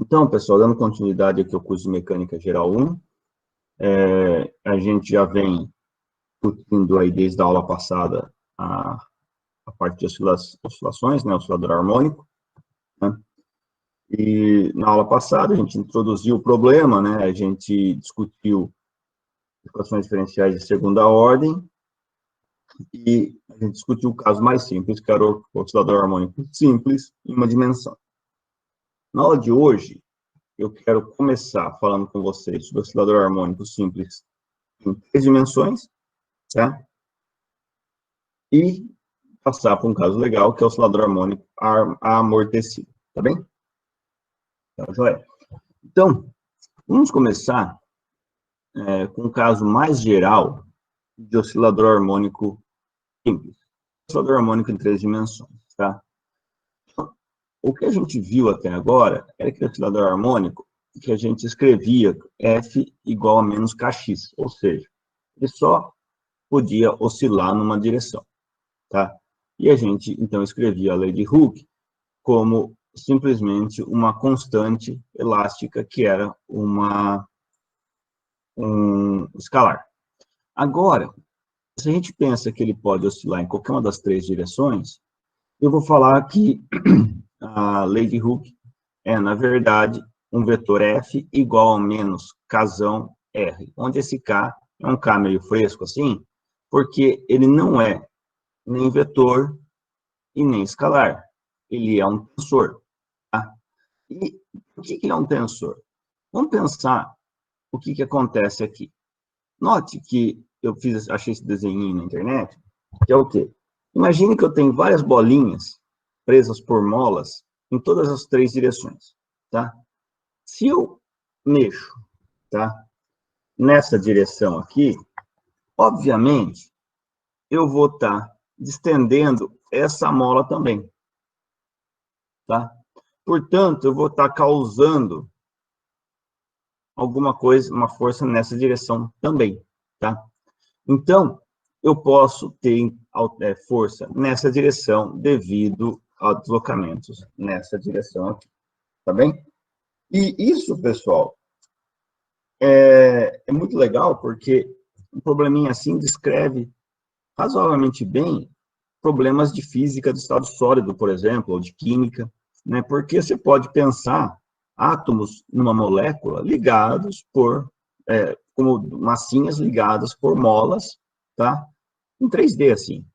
Então, pessoal, dando continuidade aqui ao curso de Mecânica Geral 1, a gente já vem discutindo aí desde a aula passada a parte de oscilações, né, oscilador harmônico, né? E na aula passada a gente introduziu o problema, né, a gente discutiu equações diferenciais de segunda ordem, e a gente discutiu o caso mais simples, que era o oscilador harmônico simples em uma dimensão. Na aula de hoje, eu quero começar falando com vocês sobre o oscilador harmônico simples em 3 dimensões, tá? E passar para um caso legal, que é o oscilador harmônico amortecido, tá bem? Então, joia. Então, vamos começar com um caso mais geral de oscilador harmônico simples. Oscilador harmônico em 3 dimensões, tá? Então, o que a gente viu até agora era que o oscilador harmônico, que a gente escrevia F igual a menos Kx, ou seja, ele só podia oscilar numa direção, tá? E a gente, então, escrevia a lei de Hooke como simplesmente uma constante elástica, que era um escalar. Agora, se a gente pensa que ele pode oscilar em qualquer uma das 3 direções, eu vou falar que a lei de Hooke é, na verdade, um vetor F igual a menos Kzão R, onde esse K é um K meio fresco assim, porque ele não é nem vetor e nem escalar. Ele é um tensor. Tá? E o que é um tensor? Vamos pensar o que acontece aqui. Note que eu achei esse desenho na internet, que é o quê? Imagine que eu tenho várias bolinhas presas por molas em todas as 3 direções, tá? Se eu mexo, tá, nessa direção aqui, obviamente, eu vou estar distendendo essa mola também, tá? Portanto, eu vou estar causando alguma coisa, uma força nessa direção também, tá? Então, eu posso ter força nessa direção devido a deslocamentos nessa direção aqui, tá bem? E isso, pessoal, é muito legal, porque um probleminha assim descreve razoavelmente bem problemas de física do estado sólido, por exemplo, ou de química, né? Porque você pode pensar átomos numa molécula ligados como massinhas ligadas por molas, tá? Em 3D, assim,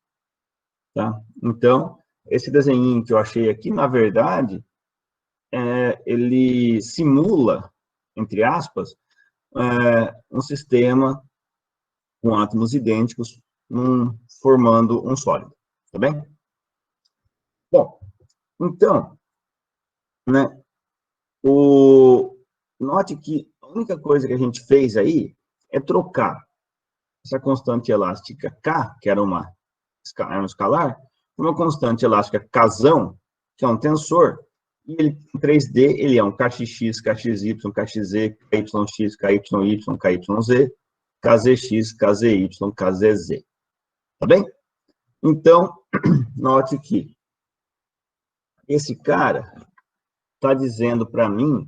tá? Então, esse desenho que eu achei aqui, na verdade, ele simula, entre aspas, um sistema com átomos idênticos formando um sólido, tá bem? Bom, então, né, note que a única coisa que a gente fez aí é trocar essa constante elástica K, que era um escalar, por uma constante elástica Kzão, que é um tensor, e ele em 3D, ele é um Kx, Kxy, Kxz, Kyx, Kyy, Kyz, Kzx, Kzy, Kzz. Tá bem? Então, note que esse cara está dizendo para mim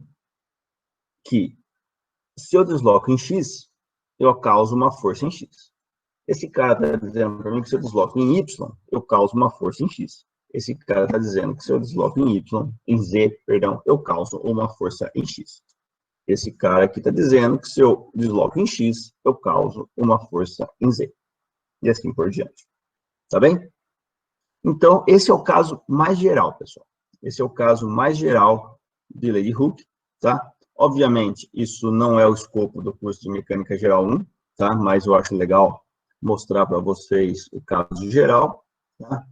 que se eu desloco em x, eu causo uma força em x. Esse cara está dizendo para mim que se eu desloco em y, eu causo uma força em x. Esse cara está dizendo que se eu desloco em z, perdão, eu causo uma força em x. Esse cara aqui está dizendo que se eu desloco em x, eu causo uma força em z. E assim por diante. Tá bem? Então, esse é o caso mais geral, pessoal. Esse é o caso mais geral de lei de Hooke, tá? Obviamente, isso não é o escopo do curso de Mecânica Geral 1, tá? Mas eu acho legal mostrar para vocês o caso geral, tá?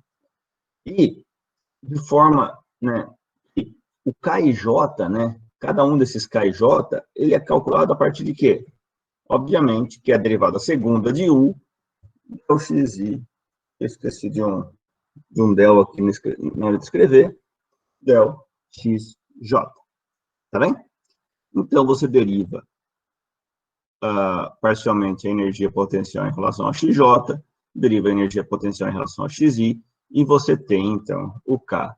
E, de forma, né, o K e J, né, cada um desses K e J, ele é calculado a partir de quê? Obviamente, que é a derivada segunda de U, é o XI, eu esqueci de um del aqui na hora de escrever, del xj, tá bem? Então, você deriva parcialmente a energia potencial em relação a xj, deriva a energia potencial em relação a xi, e você tem, então, o K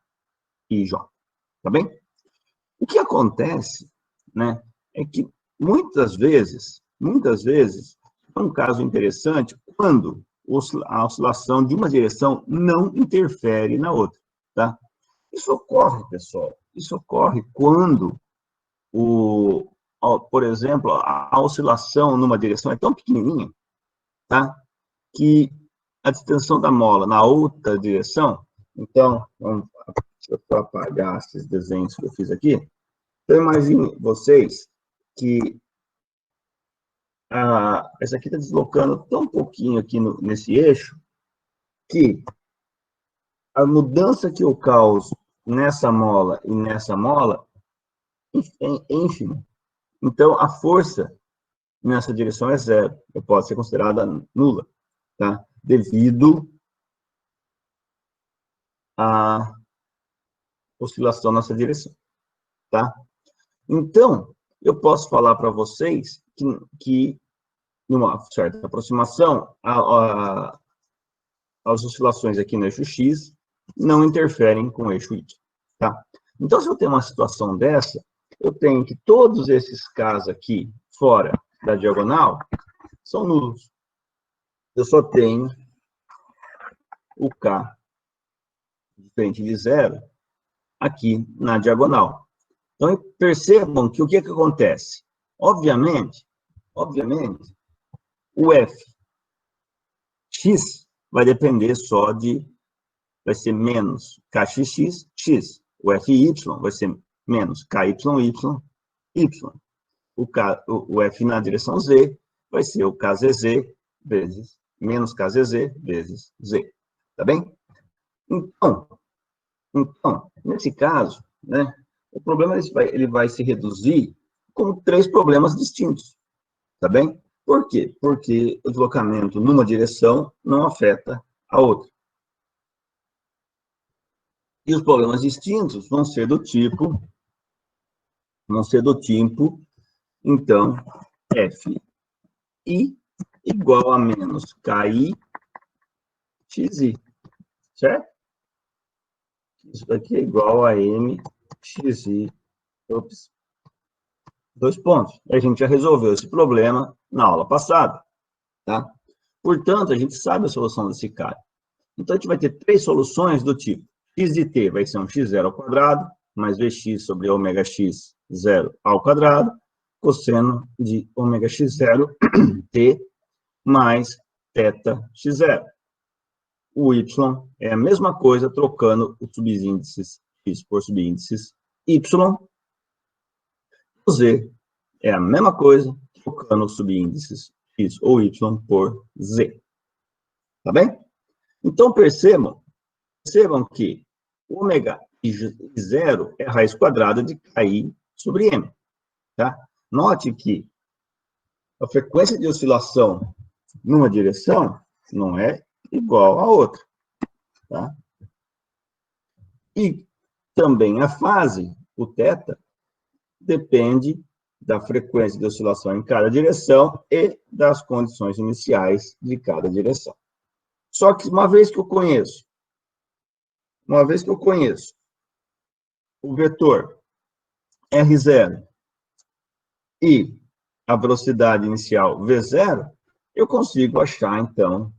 e J, tá bem? O que acontece, né, é que muitas vezes, é um caso interessante quando a oscilação de uma direção não interfere na outra, tá? Isso ocorre, pessoal, isso ocorre quando, por exemplo, a oscilação numa direção é tão pequenininha, tá? Que a distensão da mola na outra direção, então, deixa eu apagar esses desenhos que eu fiz aqui. Então, imagine vocês que essa aqui está deslocando tão pouquinho aqui nesse eixo, que a mudança que eu causo nessa mola e nessa mola é ínfima. Então, a força nessa direção é zero, pode ser considerada nula, tá? Devido à oscilação nessa direção, tá? Então, eu posso falar para vocês que numa certa aproximação, as oscilações aqui no eixo X não interferem com o eixo Y, tá? Então, se eu tenho uma situação dessa, eu tenho que todos esses Ks aqui, fora da diagonal, são nulos. Eu só tenho o K diferente de zero aqui na diagonal. Então, percebam que o que acontece? Obviamente, o Fx vai depender só vai ser menos kxx, x. O Fy vai ser menos kyy, y. O F na direção z vai ser o kzz vezes menos kzz vezes z. Tá bem? Então, nesse caso, né, o problema ele vai se reduzir com 3 problemas distintos. Tá bem? Por quê? Porque o deslocamento numa direção não afeta a outra. E os problemas distintos vão ser do tipo, então, Fi igual a menos Ki xi, certo? Isso daqui é igual a mxi. Ops. 2 pontos. A gente já resolveu esse problema na aula passada, tá? Portanto, a gente sabe a solução desse cara. Então, a gente vai ter 3 soluções do tipo x de t vai ser um x0 ao quadrado, mais vx sobre ômega x0 ao quadrado, cosseno de ômega x0 t mais θ x0. O y é a mesma coisa, trocando os subíndices x por subíndices y. O z é a mesma coisa, trocando os subíndices x ou y por z. Tá bem? Então, percebam que ômega i0 é a raiz quadrada de Ki sobre M. Tá? Note que a frequência de oscilação numa direção não é igual à outra. Tá? E também a fase, o θ, depende da frequência de oscilação em cada direção e das condições iniciais de cada direção. Só que uma vez que eu conheço o vetor R0 e a velocidade inicial V0, eu consigo achar, então,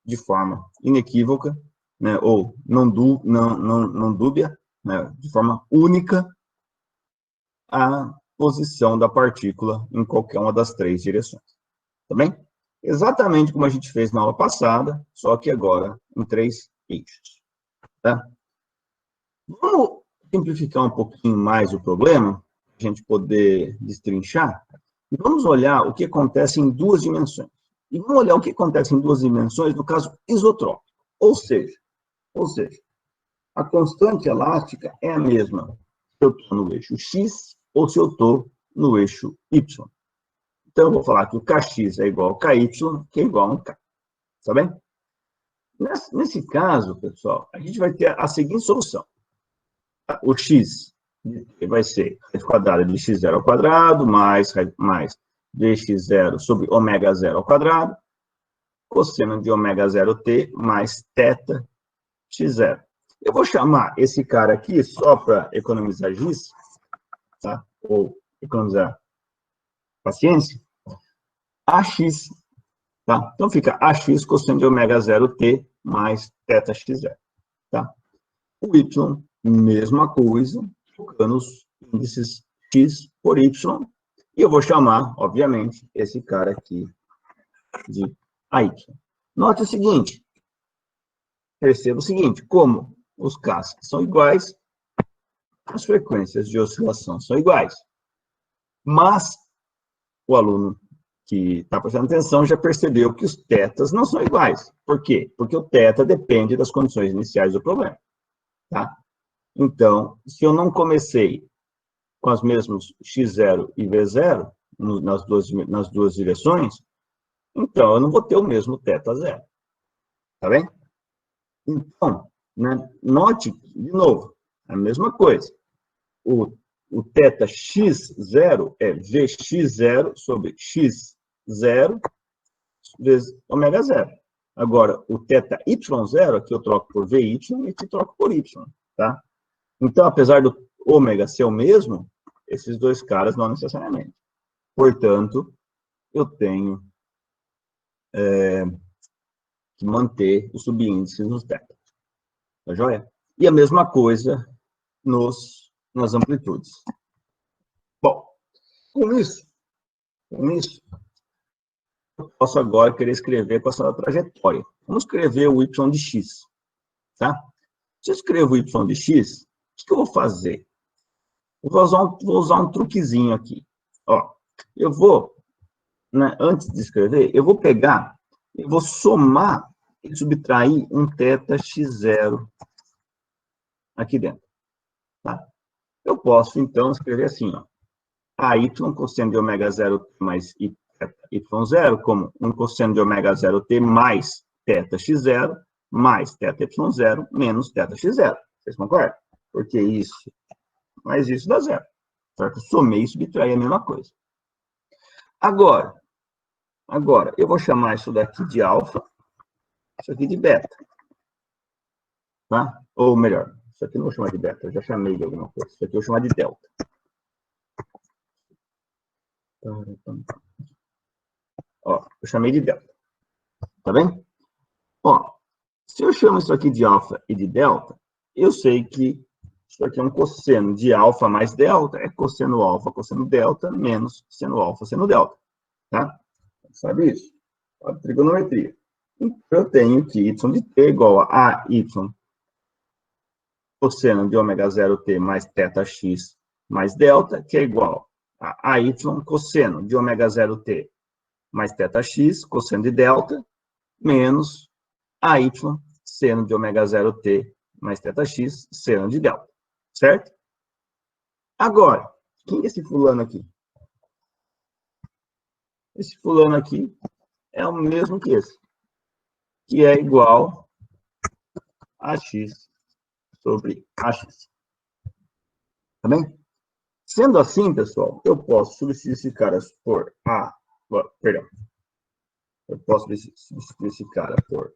de forma inequívoca, né, ou não dúbia, né, de forma única, a posição da partícula em qualquer uma das 3 direções. Tá bem? Exatamente como a gente fez na aula passada, só que agora em 3 eixos. Tá? Vamos simplificar um pouquinho mais o problema, para a gente poder destrinchar, e vamos olhar o que acontece em 2 dimensões. E vamos olhar o que acontece em 2 dimensões no caso isotrópico. Ou seja, a constante elástica é a mesma se eu estou no eixo x ou se eu estou no eixo y. Então, eu vou falar que o Kx é igual ao Ky, que é igual a um K. Tá bem? Nesse caso, pessoal, a gente vai ter a seguinte solução. O x vai ser raiz quadrada de x0 ao quadrado, mais dx0 sobre ômega 0 ao quadrado, cosseno de ômega 0t mais θ x0. Eu vou chamar esse cara aqui, só para economizar giz, tá? Ou economizar paciência, AX, tá? Então fica AX cosseno de ômega 0t mais θx0, tá? O Y, mesma coisa, trocando os índices X por Y, e eu vou chamar, obviamente, esse cara aqui de AY. Note o seguinte, perceba o seguinte, como os Ks são iguais, as frequências de oscilação são iguais. Mas o aluno que está prestando atenção já percebeu que os tetas não são iguais. Por quê? Porque o teta depende das condições iniciais do problema. Tá? Então, se eu não comecei com os mesmos x0 e v0 nas duas direções, então eu não vou ter o mesmo teta zero. Tá bem? Então, né, note, de novo, a mesma coisa. O teta x0 é vx0 sobre x0 vezes ômega 0. Agora, o teta y0, aqui eu troco por vy e aqui troco por y, tá? Então, apesar do ômega ser o mesmo, esses dois caras não necessariamente. Portanto, eu tenho que manter os subíndices nos tetas. Tá joia? E a mesma coisa nas amplitudes. Bom, com isso, eu posso agora querer escrever com essa trajetória. Vamos escrever o y de x, tá? Se eu escrevo o y de x, o que eu vou fazer? Eu vou usar um truquezinho aqui. Ó, eu vou, né, antes de escrever, eu vou pegar e vou somar e subtrair um teta x0 aqui dentro, tá? Eu posso, então, escrever assim, ó. AY cosseno de ômega 0t mais y0, como um cosseno de ômega 0t mais θx0, mais θy0, menos θx0. Vocês concordam? Porque isso mais isso dá zero. Certo? Somei e subtraí a mesma coisa. Agora, eu vou chamar isso daqui de alfa, isso aqui de beta. Tá? Ou melhor, isso aqui não vou chamar de beta, eu já chamei de alguma coisa. Isso aqui eu vou chamar de delta. Ó, eu chamei de delta. Tá bem? Ó, se eu chamo isso aqui de alfa e de delta, eu sei que isso aqui é um cosseno de alfa mais delta, é cosseno alfa, cosseno delta, menos seno alfa, seno delta. Tá? Sabe isso? A trigonometria. Então, eu tenho que y de t é igual a y cosseno de ômega 0t mais θx mais delta, que é igual a AY cosseno de ômega 0t mais θx, cosseno de delta, menos AY seno de ômega 0t mais θx, seno de delta. Certo? Agora, quem é esse fulano aqui? Esse fulano aqui é o mesmo que esse, que é igual a x sobre AX. Tá bem? Sendo assim, pessoal, eu posso substituir esse cara por perdão. Eu posso substituir esse cara por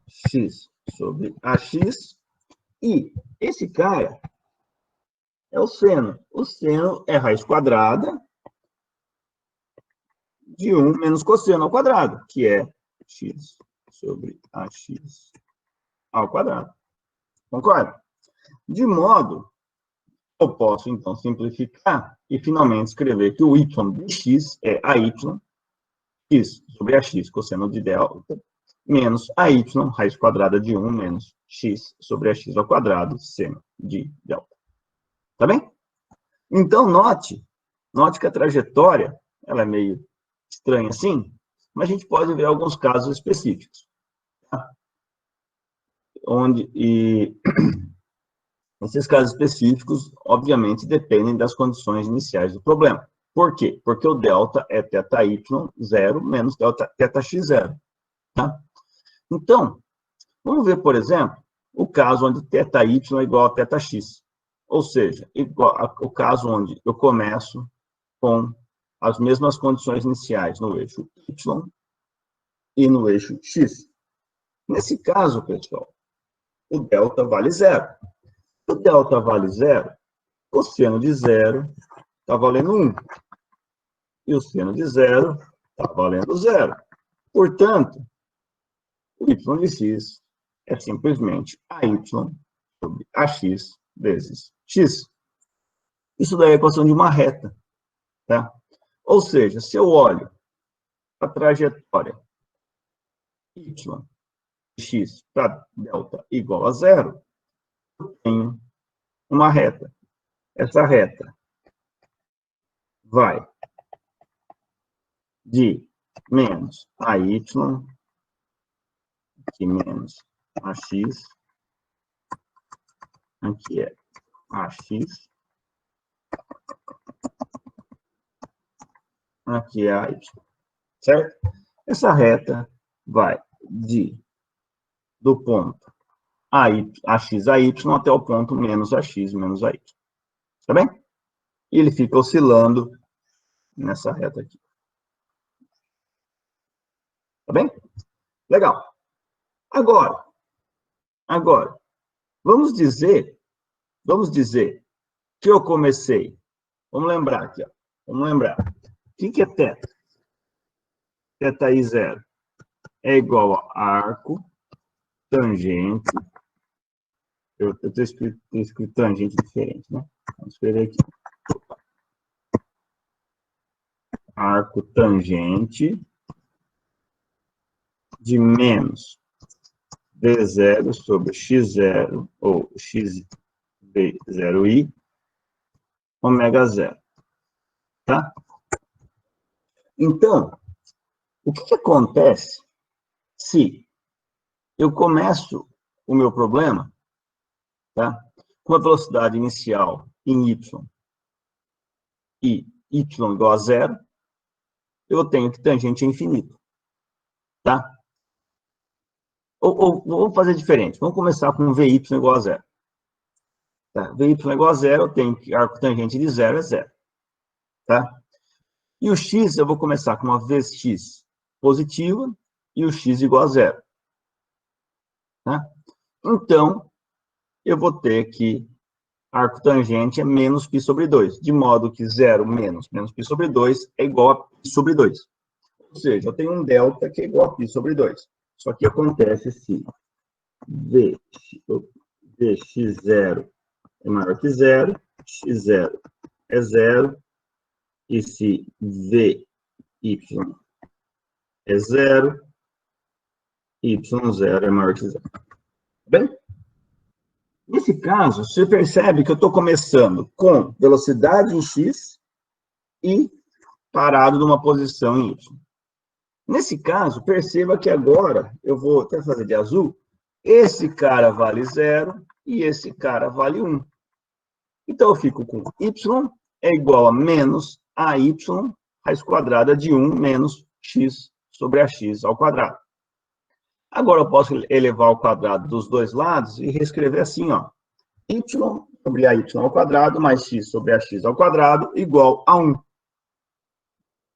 x sobre AX. E esse cara é o seno. O seno é raiz quadrada de 1 menos cosseno ao quadrado, que é x sobre AX ao quadrado. Concorda? De modo, eu posso, então, simplificar e finalmente escrever que o y de x é AY, x sobre AX, cosseno de delta, menos AY, raiz quadrada de 1, menos x sobre AX ao quadrado, seno de delta. Tá bem? Então, note que a trajetória, ela é meio estranha assim, mas a gente pode ver alguns casos específicos. Tá? Esses casos específicos, obviamente, dependem das condições iniciais do problema. Por quê? Porque o delta é θy0 menos θx0. Tá? Então, vamos ver, por exemplo, o caso onde θy é igual a θx. Ou seja, o caso onde eu começo com as mesmas condições iniciais no eixo y e no eixo x. Nesse caso, pessoal, o delta vale zero. o delta vale 0, o seno de 0 está valendo 1. E o seno de 0 está valendo 0. Portanto, o y de x é simplesmente AY sobre AX vezes x. Isso daí é a equação de uma reta. Tá? Ou seja, se eu olho a trajetória y de x para delta igual a 0, eu tenho uma reta. Essa reta vai de menos AY, aqui menos AX, aqui é AX, aqui é AY, certo? Essa reta vai do ponto AX a Y até o ponto menos AX menos AY. Tá bem? E ele fica oscilando nessa reta aqui. Tá bem? Legal. Agora, vamos dizer que eu comecei. Vamos lembrar aqui, ó. Vamos lembrar. O que é θ? θi0 é igual a arco tangente. Eu estou escrito tangente diferente, né? Vamos escrever aqui. Arco tangente de menos d0 sobre x0 ou xb0i ômega 0. Tá? Então, o que acontece se eu começo o meu problema, tá, com a velocidade inicial em y e y igual a 0, eu tenho que tangente é infinito. Tá? Ou vamos fazer diferente. Vamos começar com vy igual a 0. Tá? Vy igual a 0, eu tenho que arco tangente de 0 é 0. Tá? E o x, eu vou começar com uma vez x positiva e o x igual a 0. Tá? Então, eu vou ter que arco tangente é menos π sobre 2, de modo que 0 menos π sobre 2 é igual a π sobre 2. Ou seja, eu tenho um delta que é igual a π sobre 2. Só que acontece se Vx0 é maior que 0, x0 é 0, e se Vy é 0, y0 é maior que 0. Tá bem? Nesse caso, você percebe que eu estou começando com velocidade em x e parado numa posição em y. Nesse caso, perceba que agora, eu vou até fazer de azul, esse cara vale 0 e esse cara vale 1. Então, eu fico com y é igual a menos AY raiz quadrada de 1 menos x sobre ax ao quadrado. Agora, eu posso elevar ao quadrado dos dois lados e reescrever assim, ó. Y sobre AY ao quadrado mais x sobre ax ao quadrado igual a 1.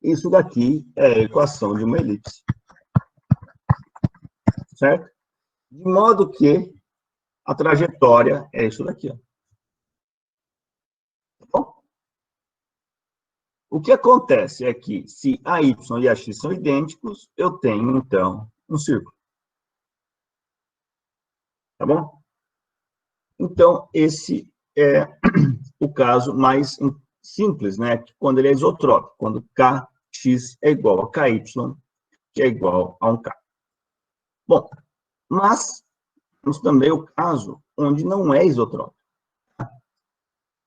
Isso daqui é a equação de uma elipse. Certo? De modo que a trajetória é isso daqui, ó. Bom, o que acontece é que, se AY e AX são idênticos, eu tenho, então, um círculo. Tá bom? Então, esse é o caso mais simples, né? Quando ele é isotrópico, quando Kx é igual a Ky, que é igual a um K. Bom, mas temos também o caso onde não é isotrópico.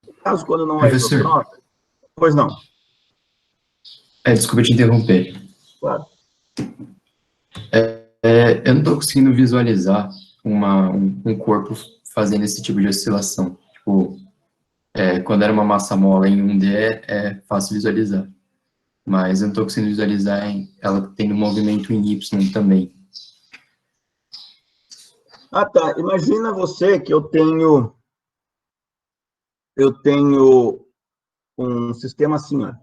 O caso quando não é Professor, isotrópico, pois não. Desculpa te interromper. Claro. Eu não estou conseguindo visualizar um corpo fazendo esse tipo de oscilação. Tipo, quando era uma massa mola em 1D é fácil visualizar. Mas eu não estou conseguindo visualizar ela tendo movimento em Y também. Ah, tá. Imagina você que eu tenho um sistema assim, ó.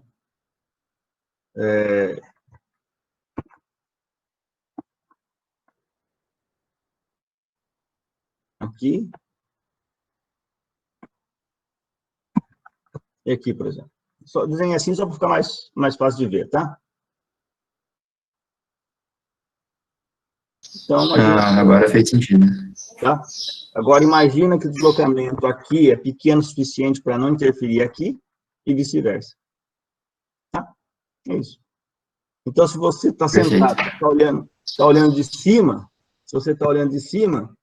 Aqui. E aqui, por exemplo. Só desenhei assim só para ficar mais fácil de ver, tá? Então, imagina... Agora fez sentido. Tá? Agora, imagina que o deslocamento aqui é pequeno o suficiente para não interferir aqui e vice-versa. Tá? É isso. Então, se você está Perfeito. sentado, tá olhando de cima, se você está olhando de cima,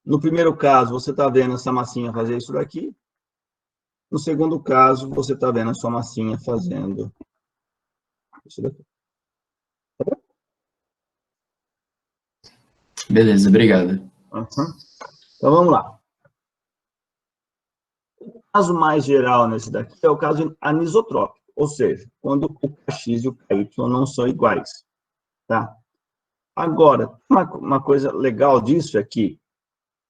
no primeiro caso, você está vendo essa massinha fazer isso daqui. No segundo caso, você está vendo a sua massinha fazendo isso daqui. Beleza, obrigado. Uhum. Então, vamos lá. O caso mais geral nesse daqui é o caso anisotrópico, ou seja, quando o Kx e o Ky não são iguais. Tá? Agora, uma coisa legal disso é que,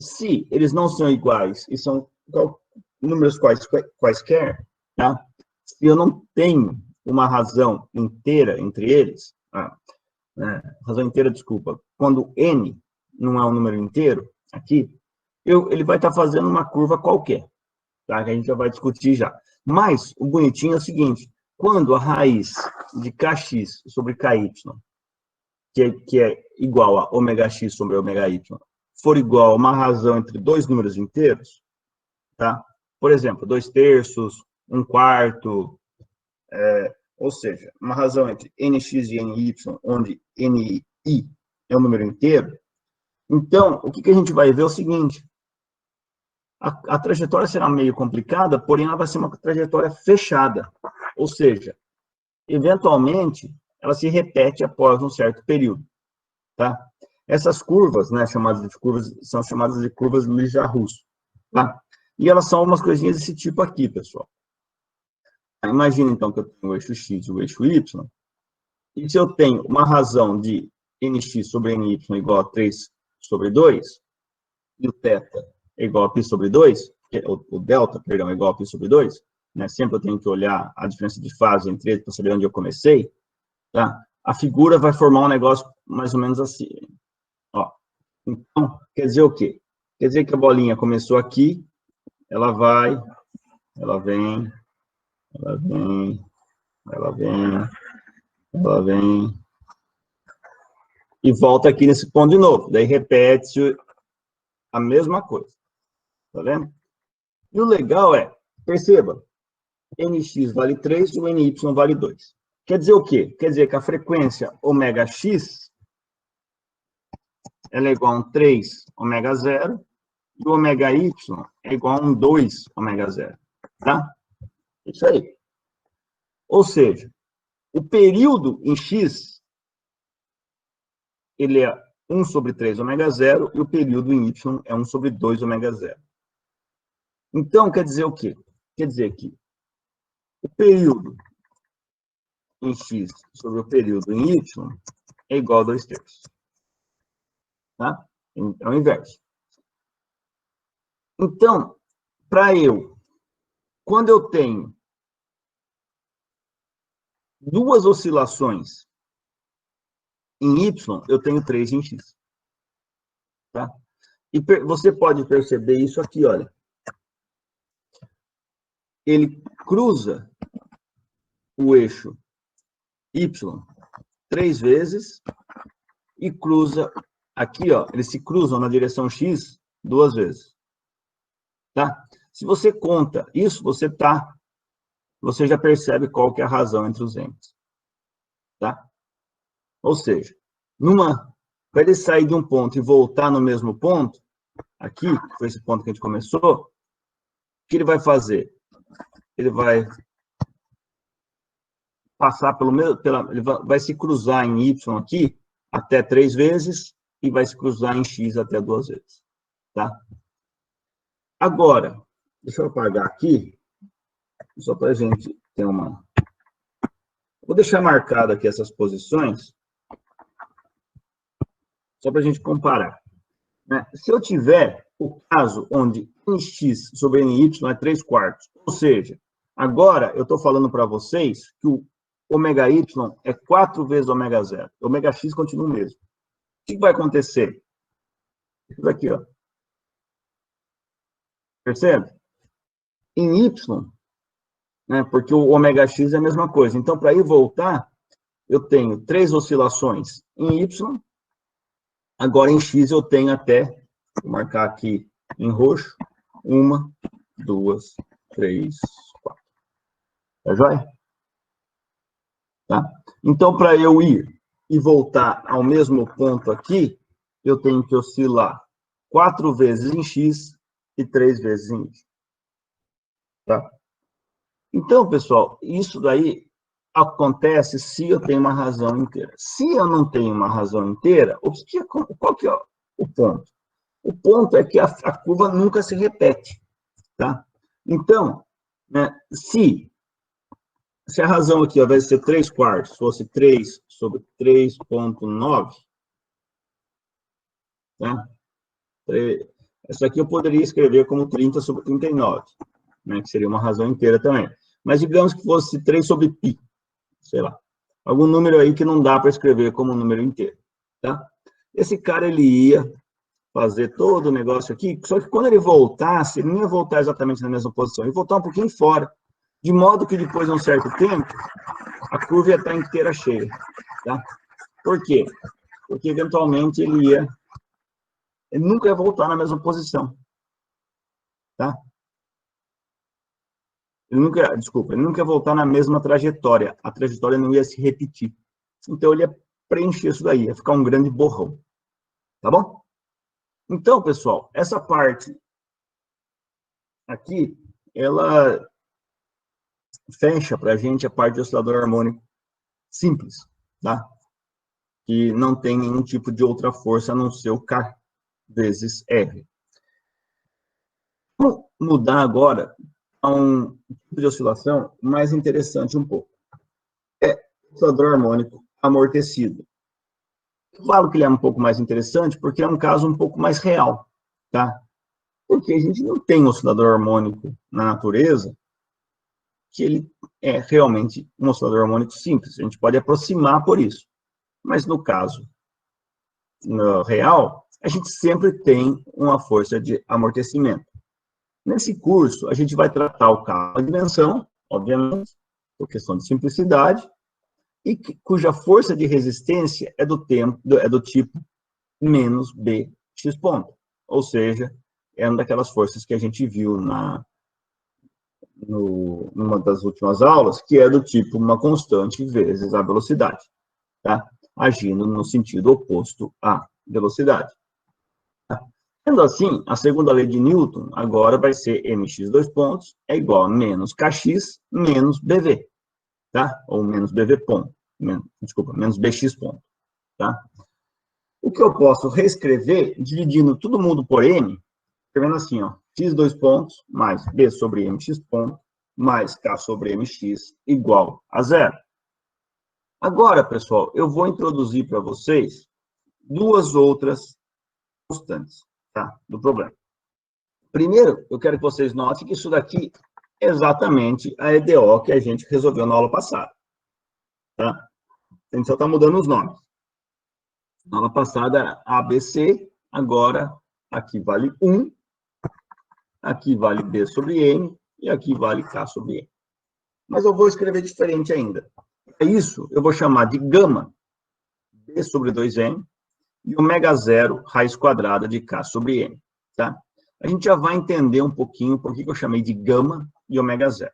se eles não são iguais e são números quaisquer, tá? Se eu não tenho uma razão inteira entre eles, razão inteira, desculpa, quando n não é um número inteiro, aqui, ele vai estar fazendo uma curva qualquer, tá? Que a gente já vai discutir já. Mas o bonitinho é o seguinte, quando a raiz de kx sobre ky, que é igual a ômega x sobre ômega y, for igual a uma razão entre dois números inteiros, tá? Por exemplo, 2/3, 1/4, ou seja, uma razão entre nx e ny, onde ni é um número inteiro. Então, o que a gente vai ver é o seguinte, a trajetória será meio complicada, porém ela vai ser uma trajetória fechada, ou seja, eventualmente, ela se repete após um certo período, tá? Essas curvas, né, são chamadas de curvas Lija-Russo, tá? E elas são umas coisinhas desse tipo aqui, pessoal. Imagina, então, que eu tenho o eixo x e o eixo y, e se eu tenho uma razão de nx sobre ny igual a 3/2, e o θ é igual a π sobre 2, o delta, perdão, é igual a π sobre 2, né? Sempre eu tenho que olhar a diferença de fase entre eles para saber onde eu comecei, tá? A figura vai formar um negócio mais ou menos assim. Ó. Então, quer dizer o quê? Quer dizer que a bolinha começou aqui, ela vai, ela vem, ela vem, ela vem, ela vem, e volta aqui nesse ponto de novo. Daí repete-se a mesma coisa. Tá vendo? E o legal é, perceba, nx vale 3 e o ny vale 2. Quer dizer o quê? Quer dizer que a frequência ômega x ela é igual a um 3 ômega 0 e o ômega y é igual a um 2 ômega 0. Tá? Isso aí. Ou seja, o período em x ele é 1 sobre 3 ômega 0 e o período em y é 1 sobre 2 ômega 0. Então, quer dizer o quê? Quer dizer que o período em x sobre o período em y é igual a 2/3. Tá? É o inverso. Então, quando eu tenho duas oscilações em y, eu tenho 3 em x. Tá? E você pode perceber isso aqui, olha. Ele cruza o eixo y 3 vezes e cruza aqui, ó, eles se cruzam na direção x 2 vezes. Tá? Se você conta isso, você já percebe qual que é a razão entre os entes. Tá? Ou seja, para ele sair de um ponto e voltar no mesmo ponto, aqui, que foi esse ponto que a gente começou, o que ele vai fazer? Ele vai passar ele vai se cruzar em y aqui até 3 vezes e vai se cruzar em x até 2 vezes. Tá? Agora, deixa eu apagar aqui, só para a gente ter uma... Vou deixar marcado aqui essas posições, só para a gente comparar. Né? Se eu tiver o caso onde nx sobre ny é 3/4, ou seja, agora eu estou falando para vocês que o ômega y é 4 vezes ômega 0. O ômega x continua o mesmo. O que vai acontecer? Isso daqui, ó. Percebe? Em y, né? Porque o ômega x é a mesma coisa. Então, para ir voltar, eu tenho 3 oscilações em y, agora em x eu tenho até, vou marcar aqui em roxo, 1, 2, 3, 4. Tá joia? Tá? Então, para eu ir e voltar ao mesmo ponto aqui, eu tenho que oscilar 4 vezes em x e 3 vezes em y. Tá? Então, pessoal, isso daí acontece se eu tenho uma razão inteira. Se eu não tenho uma razão inteira, qual que é o ponto? O ponto é que a curva nunca se repete. Tá? Então, né, se a razão aqui, ao invés de ser 3/4, fosse 3 sobre 3,9, tá? Essa aqui eu poderia escrever como 30 sobre 39, né, que seria uma razão inteira também. Mas digamos que fosse 3 sobre π, sei lá. Algum número aí que não dá para escrever como número inteiro, tá? Esse cara, ele ia fazer todo o negócio aqui, só que quando ele voltasse, ele não ia voltar exatamente na mesma posição, ele ia voltar um pouquinho fora, de modo que depois de um certo tempo, a curva ia estar inteira cheia, tá? Por quê? Porque, eventualmente, ele nunca ia voltar na mesma posição, tá? Ele nunca ia voltar na mesma trajetória, a trajetória não ia se repetir. Então, ele ia preencher isso daí, ia ficar um grande borrão, tá bom? Então, pessoal, essa parte aqui, ela fecha para a gente a parte de oscilador harmônico simples, tá? Que não tem nenhum tipo de outra força a não ser o K vezes R. Vamos mudar agora a um tipo de oscilação mais interessante um pouco. É o oscilador harmônico amortecido. Eu falo que ele é um pouco mais interessante porque é um caso um pouco mais real, tá? Porque a gente não tem oscilador harmônico na natureza que ele é realmente um oscilador harmônico simples. A gente pode aproximar por isso. Mas no caso real, a gente sempre tem uma força de amortecimento. Nesse curso, a gente vai tratar o caso da dimensão, obviamente, por questão de simplicidade, e cuja força de resistência é do tipo menos bx ponto. Ou seja, é uma daquelas forças que a gente viu numa das últimas aulas, que é do tipo uma constante vezes a velocidade, tá? Agindo no sentido oposto à velocidade. Sendo assim, a segunda lei de Newton agora vai ser mx dois pontos é igual a menos kx menos bv, tá? Ou menos bv ponto, menos bx ponto, tá? O que eu posso reescrever, dividindo todo mundo por m, escrevendo assim, ó, x dois pontos mais b sobre mx ponto mais k sobre mx igual a zero. Agora, pessoal, eu vou introduzir para vocês duas outras constantes, tá, do problema. Primeiro, eu quero que vocês notem que isso daqui é exatamente a EDO que a gente resolveu na aula passada, tá? A gente só está mudando os nomes. Na aula passada era ABC, agora aqui vale 1, aqui vale B sobre M e aqui vale K sobre M. Mas eu vou escrever diferente ainda. Isso eu vou chamar de gama B sobre 2M e ômega zero raiz quadrada de K sobre M, tá? A gente já vai entender um pouquinho por que eu chamei de gama e ômega zero.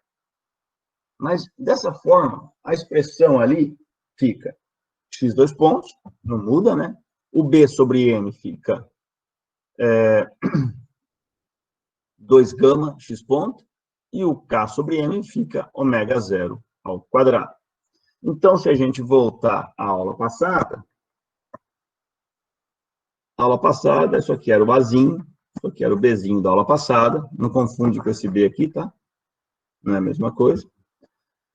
Mas, dessa forma, a expressão ali fica x dois pontos, não muda, né? O B sobre M fica 2 gama x ponto, e o K sobre M fica ômega zero ao quadrado. Então, se a gente voltar à aula passada, isso aqui era o Azinho, isso aqui era o Bzinho da aula passada, não confunde com esse B aqui, tá? Não é a mesma coisa.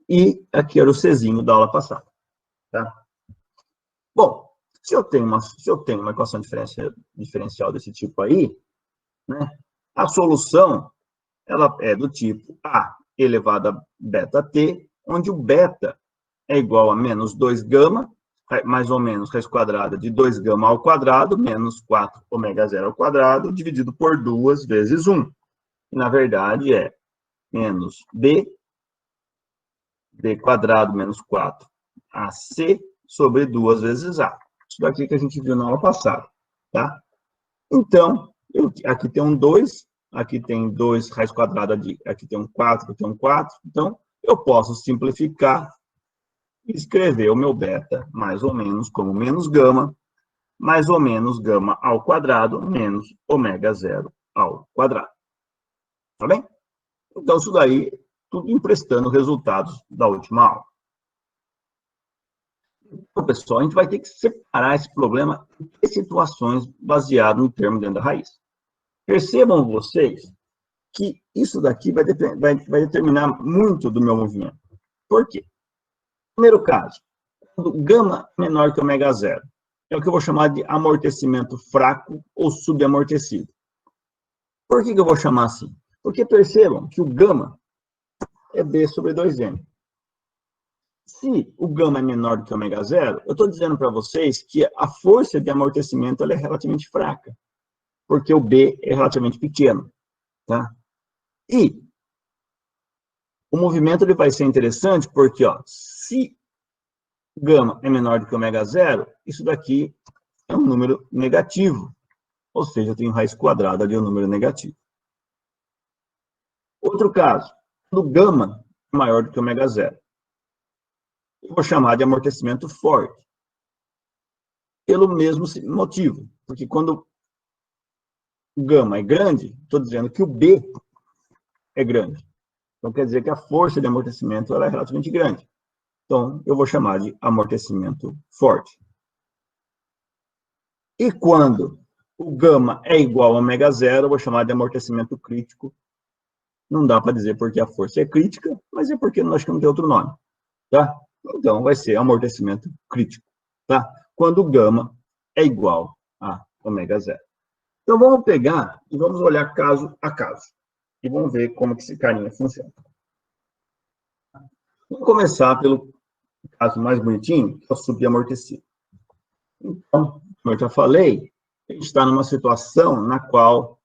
E aqui era o Czinho da aula passada, tá? Bom, se eu tenho uma equação diferencial desse tipo aí, né, a solução ela é do tipo A elevado a beta t, onde o beta é igual a menos 2 gama, mais ou menos raiz quadrada de 2 gama ao quadrado, menos 4 ômega zero ao quadrado, dividido por 2 vezes 1. E, na verdade, é menos b B quadrado menos 4AC sobre 2 vezes A. Isso daqui que a gente viu na aula passada, tá? Então, aqui tem um 2, aqui tem 2 raiz quadrada aqui tem um 4, aqui tem um 4. Então, eu posso simplificar e escrever o meu beta mais ou menos como menos gama, mais ou menos gama ao quadrado, menos ômega zero ao quadrado. Tá bem? Então, isso daí, tudo emprestando resultados da última aula. Então, pessoal, a gente vai ter que separar esse problema em 3 situações baseado no termo dentro da raiz. Percebam vocês que isso daqui vai determinar muito do meu movimento. Por quê? Primeiro caso, quando gama é menor que ômega zero, é o que eu vou chamar de amortecimento fraco ou subamortecido. Por que eu vou chamar assim? Porque percebam que o gama é B sobre 2M. Se o gama é menor do que ômega zero, eu estou dizendo para vocês que a força de amortecimento ela é relativamente fraca, porque o B é relativamente pequeno. Tá? E o movimento ele vai ser interessante porque, ó, se gama é menor do que ômega zero, isso daqui é um número negativo. Ou seja, eu tenho raiz quadrada de um número negativo. Outro caso, quando gama é maior do que ômega zero, eu vou chamar de amortecimento forte. Pelo mesmo motivo, porque quando o gama é grande, estou dizendo que o B é grande. Então, quer dizer que a força de amortecimento ela é relativamente grande. Então, eu vou chamar de amortecimento forte. E quando o gama é igual a ômega zero, eu vou chamar de amortecimento crítico. Não dá para dizer porque a força é crítica, mas é porque nós não tem outro nome. Tá? Então, vai ser amortecimento crítico. Tá? Quando o gama é igual a ômega zero. Então, vamos pegar e vamos olhar caso a caso. E vamos ver como que esse carinha funciona. Vamos começar pelo caso mais bonitinho, que é o subamortecido. Então, como eu já falei, a gente está numa situação na qual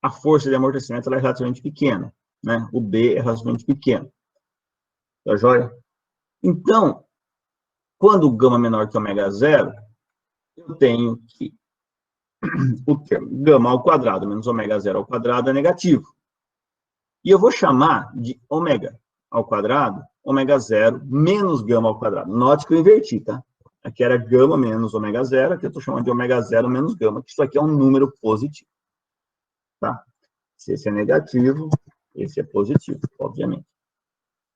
a força de amortecimento ela é relativamente pequena. Né? O B é relativamente pequeno. Tá joia? Então, quando o gama é menor que ômega zero, eu tenho que o termo gama ao quadrado menos ômega zero ao quadrado é negativo. E eu vou chamar de ômega ao quadrado, ômega zero menos gama ao quadrado. Note que eu inverti, tá? Aqui era gama menos ômega zero, aqui eu estou chamando de ômega zero menos gama, que isso aqui é um número positivo. Tá? Se esse é negativo, esse é positivo, obviamente.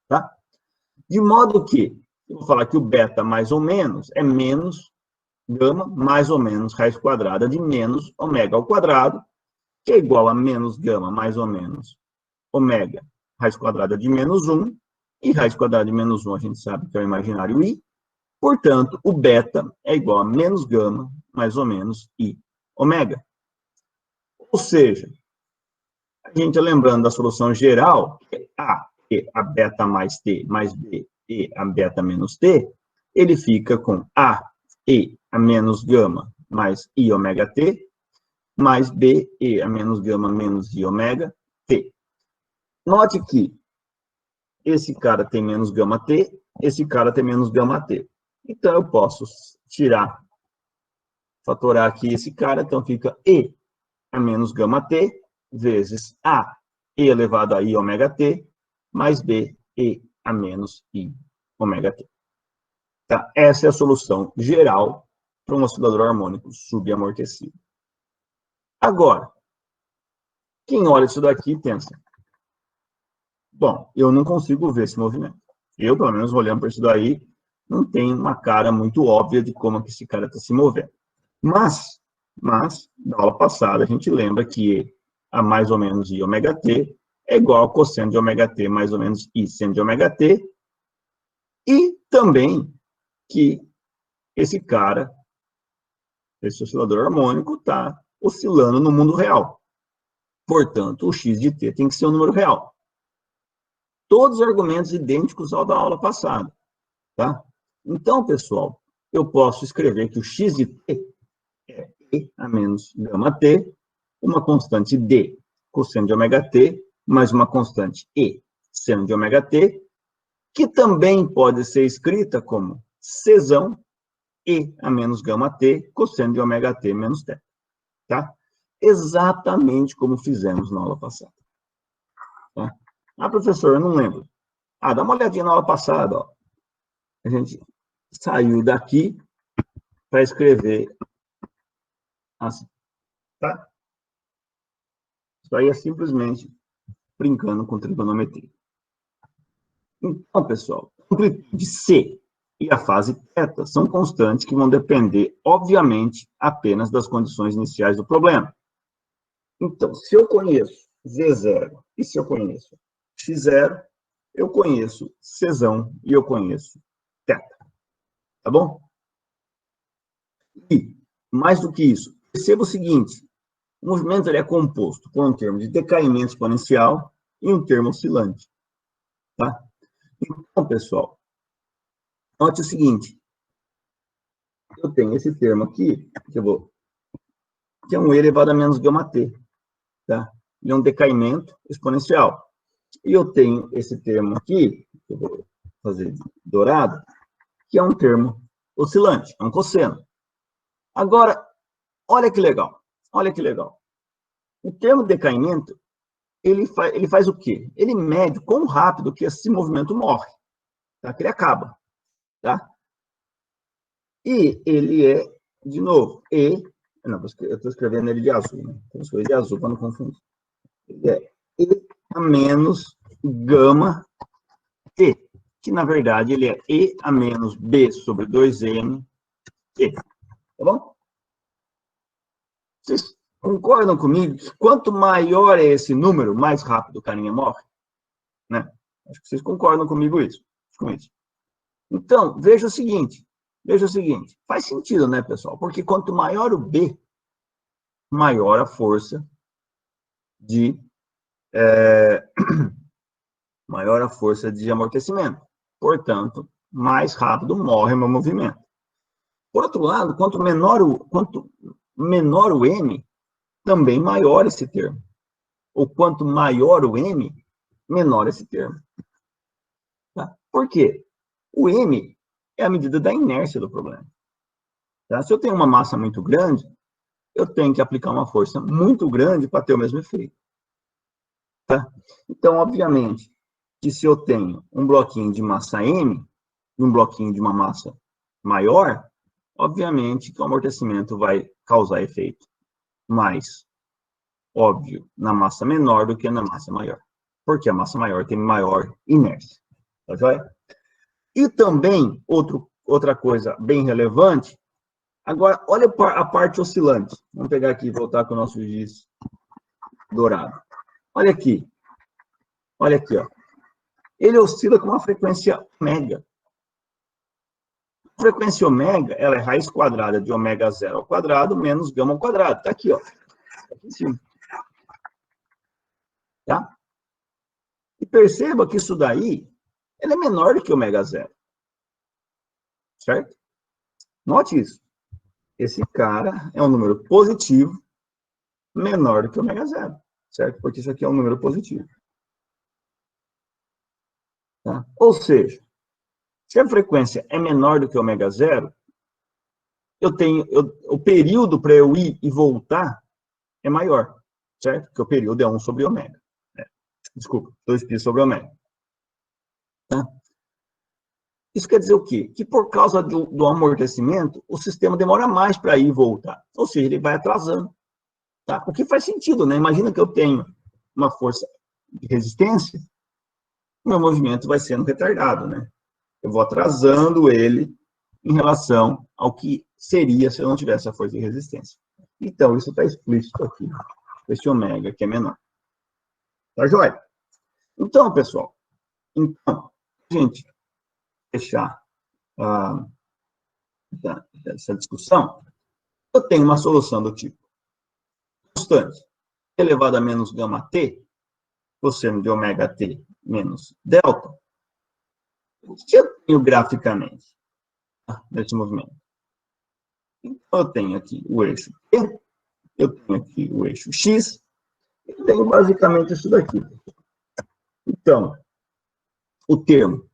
Tá? De modo que, eu vou falar que o beta mais ou menos é menos gama mais ou menos raiz quadrada de menos ômega ao quadrado, que é igual a menos gama mais ou menos ômega raiz quadrada de menos 1, e raiz quadrada de menos 1 a gente sabe que é o imaginário i, portanto, o beta é igual a menos gama mais ou menos i ômega. Ou seja, a gente lembrando da solução geral, que é A e a beta mais T mais B e a beta menos T, ele fica com A e a menos gama mais I ômega T, mais B e a menos gama menos I ômega T. Note que esse cara tem menos gama T, esse cara tem menos gama T. Então, eu posso fatorar aqui esse cara, então fica E a menos gama T, vezes A e elevado a I ômega T, mais B e a menos I ômega T. Tá? Essa é a solução geral para um oscilador harmônico subamortecido. Agora, quem olha isso daqui pensa, bom, eu não consigo ver esse movimento. Eu, pelo menos, olhando para isso daí, não tem uma cara muito óbvia de como que esse cara está se movendo. Mas, na aula passada, a gente lembra que a mais ou menos I ômega T é igual a cosseno de ômega T mais ou menos I seno de ômega T, e também que esse cara, esse oscilador harmônico, está oscilando no mundo real. Portanto, o x de t tem que ser um número real. Todos os argumentos idênticos ao da aula passada. Tá? Então, pessoal, eu posso escrever que o x de t é e a menos gama t, uma constante d cosseno de ômega t, mais uma constante e seno de ômega t, que também pode ser escrita como Czão E a menos gama T, cosseno de ômega T menos θ. Tá? Exatamente como fizemos na aula passada. Tá? Ah, professor, eu não lembro. Ah, dá uma olhadinha na aula passada. Ó. A gente saiu daqui para escrever assim. Tá? Isso aí é simplesmente brincando com trigonometria. Então, pessoal, a amplitude C e a fase θ são constantes que vão depender, obviamente, apenas das condições iniciais do problema. Então, se eu conheço Z0 e se eu conheço X0, eu conheço Czão e eu conheço θ. Tá bom? E, mais do que isso, perceba o seguinte, o movimento ele é composto por um termo de decaimento exponencial e um termo oscilante. Tá? Então, pessoal, note o seguinte, eu tenho esse termo aqui, que é um E elevado a menos gama T, tá? Ele é um decaimento exponencial. E eu tenho esse termo aqui, que eu vou fazer dourado, que é um termo oscilante, é um cosseno. Agora, olha que legal, olha que legal. O termo decaimento, ele faz o quê? Ele mede quão rápido que esse movimento morre, tá? Que ele acaba, tá? E ele é, de novo, não, eu estou escrevendo ele de azul, né? Então, eu escrevi de azul para não confundir. Ele é E a menos gama T, que na verdade ele é E a menos B sobre 2M T, tá bom? Vocês concordam comigo que quanto maior é esse número, mais rápido o carinha morre? Né? Acho que vocês concordam comigo com isso. Então, veja o seguinte, faz sentido, né, pessoal? Porque quanto maior o B, maior a força de amortecimento. Portanto, mais rápido morre o meu movimento. Por outro lado, quanto menor o M, também maior esse termo. Ou quanto maior o M, menor esse termo. Tá? Por quê? O M é a medida da inércia do problema. Tá? Se eu tenho uma massa muito grande, eu tenho que aplicar uma força muito grande para ter o mesmo efeito. Tá? Então, obviamente, que se eu tenho um bloquinho de massa M e um bloquinho de uma massa maior, obviamente que o amortecimento vai causar efeito mais óbvio na massa menor do que na massa maior. Porque a massa maior tem maior inércia. Tá joia? E também, outra coisa bem relevante, agora, olha a parte oscilante. Vamos pegar aqui e voltar com o nosso giz dourado. Olha aqui. Olha aqui, ó. Ele oscila com uma frequência ômega. A frequência ômega, ela é raiz quadrada de ômega 0 ao quadrado menos gama ao quadrado. Tá aqui, ó. Tá aqui em cima. Tá? E perceba que isso daí, ele é menor do que ômega 0. Certo? Note isso. Esse cara é um número positivo menor do que ômega 0. Certo? Porque isso aqui é um número positivo. Tá? Ou seja, se a frequência é menor do que ômega 0, o período para eu ir e voltar é maior, certo? Porque o período é 1 sobre ômega. Desculpa, 2π sobre ômega. Tá? Isso quer dizer o quê? Que por causa do amortecimento, o sistema demora mais para ir e voltar. Ou seja, ele vai atrasando. Tá? O que faz sentido, né? Imagina que eu tenho uma força de resistência, meu movimento vai sendo retardado, né? Eu vou atrasando ele em relação ao que seria se eu não tivesse a força de resistência. Então, isso está explícito aqui, esse ômega, que é menor. Tá joia? Então, pessoal, gente, fechar essa discussão, eu tenho uma solução do tipo constante elevado a menos gama t, cosseno de ômega t menos delta. O que eu tenho graficamente nesse movimento? Então, eu tenho aqui o eixo T, eu tenho aqui o eixo X, eu tenho basicamente isso daqui. Então, o termo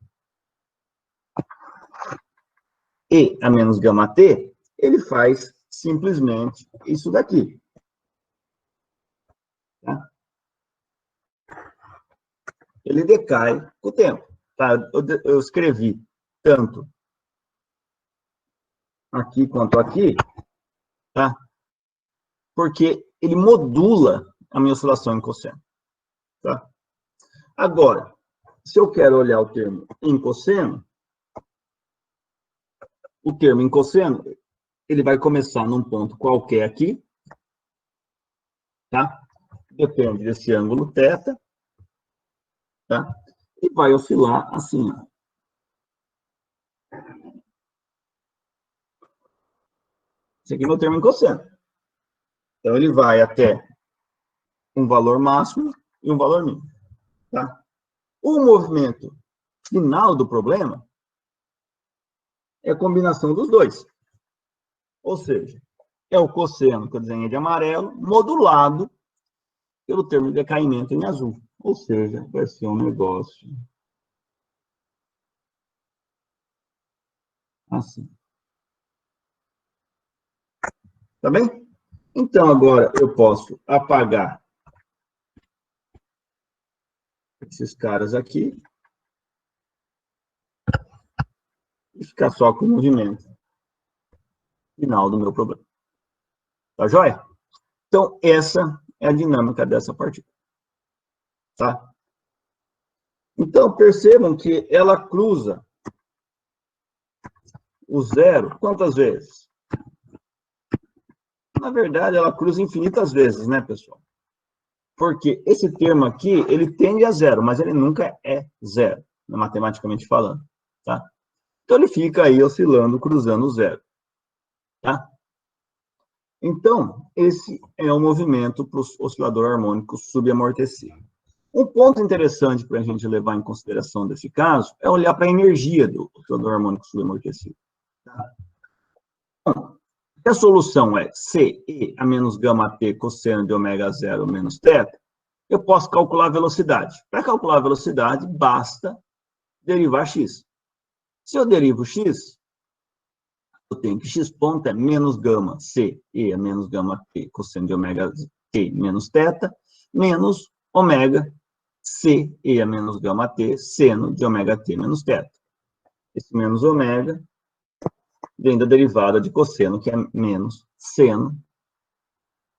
E a menos gama T, ele faz simplesmente isso daqui. Tá? Ele decai com o tempo. Tá? Eu escrevi tanto aqui quanto aqui, tá? Porque ele modula a minha oscilação em cosseno. Tá? Agora, se eu quero olhar o termo em cosseno, o termo em cosseno, ele vai começar num ponto qualquer aqui, tá? Depende desse ângulo θ, tá? E vai oscilar assim, ó. Esse aqui é o meu termo em cosseno. Então, ele vai até um valor máximo e um valor mínimo, tá? O movimento final do problema é a combinação dos dois. Ou seja, é o cosseno que eu desenhei de amarelo, modulado pelo termo de decaimento em azul. Ou seja, vai ser um negócio assim. Tá bem? Então, agora eu posso apagar esses caras aqui e ficar só com o movimento final do meu problema. Tá joia? Então, essa é a dinâmica dessa partícula. Tá? Então, percebam que ela cruza o zero quantas vezes? Na verdade, ela cruza infinitas vezes, né, pessoal? Porque esse termo aqui, ele tende a zero, mas ele nunca é zero, matematicamente falando, tá? Então, ele fica aí oscilando, cruzando o zero, tá? Então, esse é o movimento para o oscilador harmônico subamortecido. Um ponto interessante para a gente levar em consideração desse caso é olhar para a energia do oscilador harmônico subamortecido. Tá? Então, se a solução é CE a menos gama T cosseno de ômega zero menos θ, eu posso calcular a velocidade. Para calcular a velocidade, basta derivar x. Se eu derivo x, eu tenho que x ponto é menos gama C, E a menos gama T, cosseno de ômega T menos θ, menos ômega C, E a menos gama T, seno de ômega T menos θ. Esse menos ômega vem da derivada de cosseno, que é menos seno,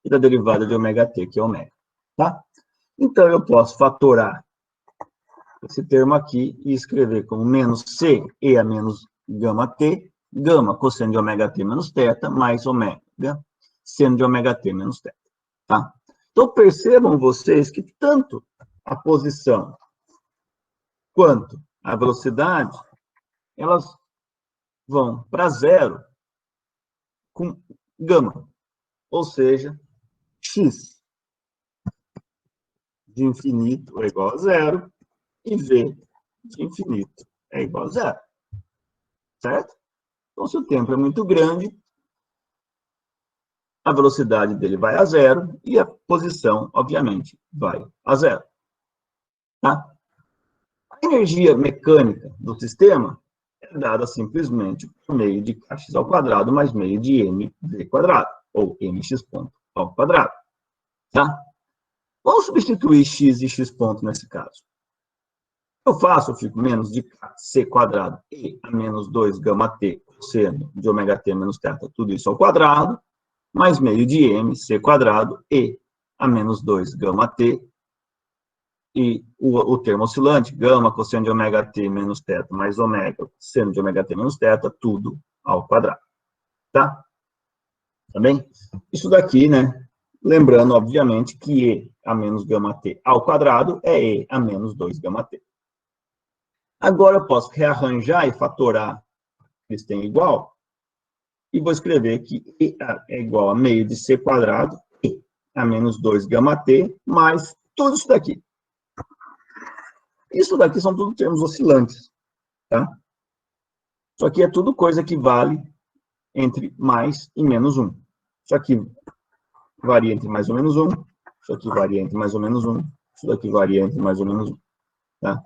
e da derivada de ômega T, que é ômega. Tá? Então, eu posso fatorar esse termo aqui e escrever como menos C, E a menos gama T, gama cosseno de ômega T menos θ, mais ômega seno de ômega T menos θ. Tá? Então, percebam vocês que tanto a posição quanto a velocidade, elas vão para zero com gama, ou seja, x de infinito é igual a zero e v de infinito é igual a zero. Certo? Então, se o tempo é muito grande, a velocidade dele vai a zero e a posição, obviamente, vai a zero. Tá? A energia mecânica do sistema é dada simplesmente por meio de kx ao quadrado mais meio de mv quadrado, ou mx ponto ao quadrado. Tá? Vamos substituir x e x ponto nesse caso. Eu fico menos de c quadrado e a menos 2 gama t cosseno de ômega t menos θ, tudo isso ao quadrado, mais meio de m, c quadrado, e a menos 2 gama t, e o termo oscilante, gama cosseno de ômega t menos θ, mais ômega seno de ômega t menos θ, tudo ao quadrado. Tá? Tá bem? Isso daqui, né? Lembrando, obviamente, que e a menos gama t ao quadrado é e a menos 2 gama t. Agora eu posso rearranjar e fatorar eles têm igual, e vou escrever que e é igual a meio de c quadrado, e a menos 2 gama t, mais tudo isso daqui. Isso daqui são tudo termos oscilantes, tá? Isso aqui é tudo coisa que vale entre mais e menos 1. Isso aqui varia entre mais ou menos 1, isso aqui varia entre mais ou menos 1, isso daqui varia entre mais ou menos 1, tá?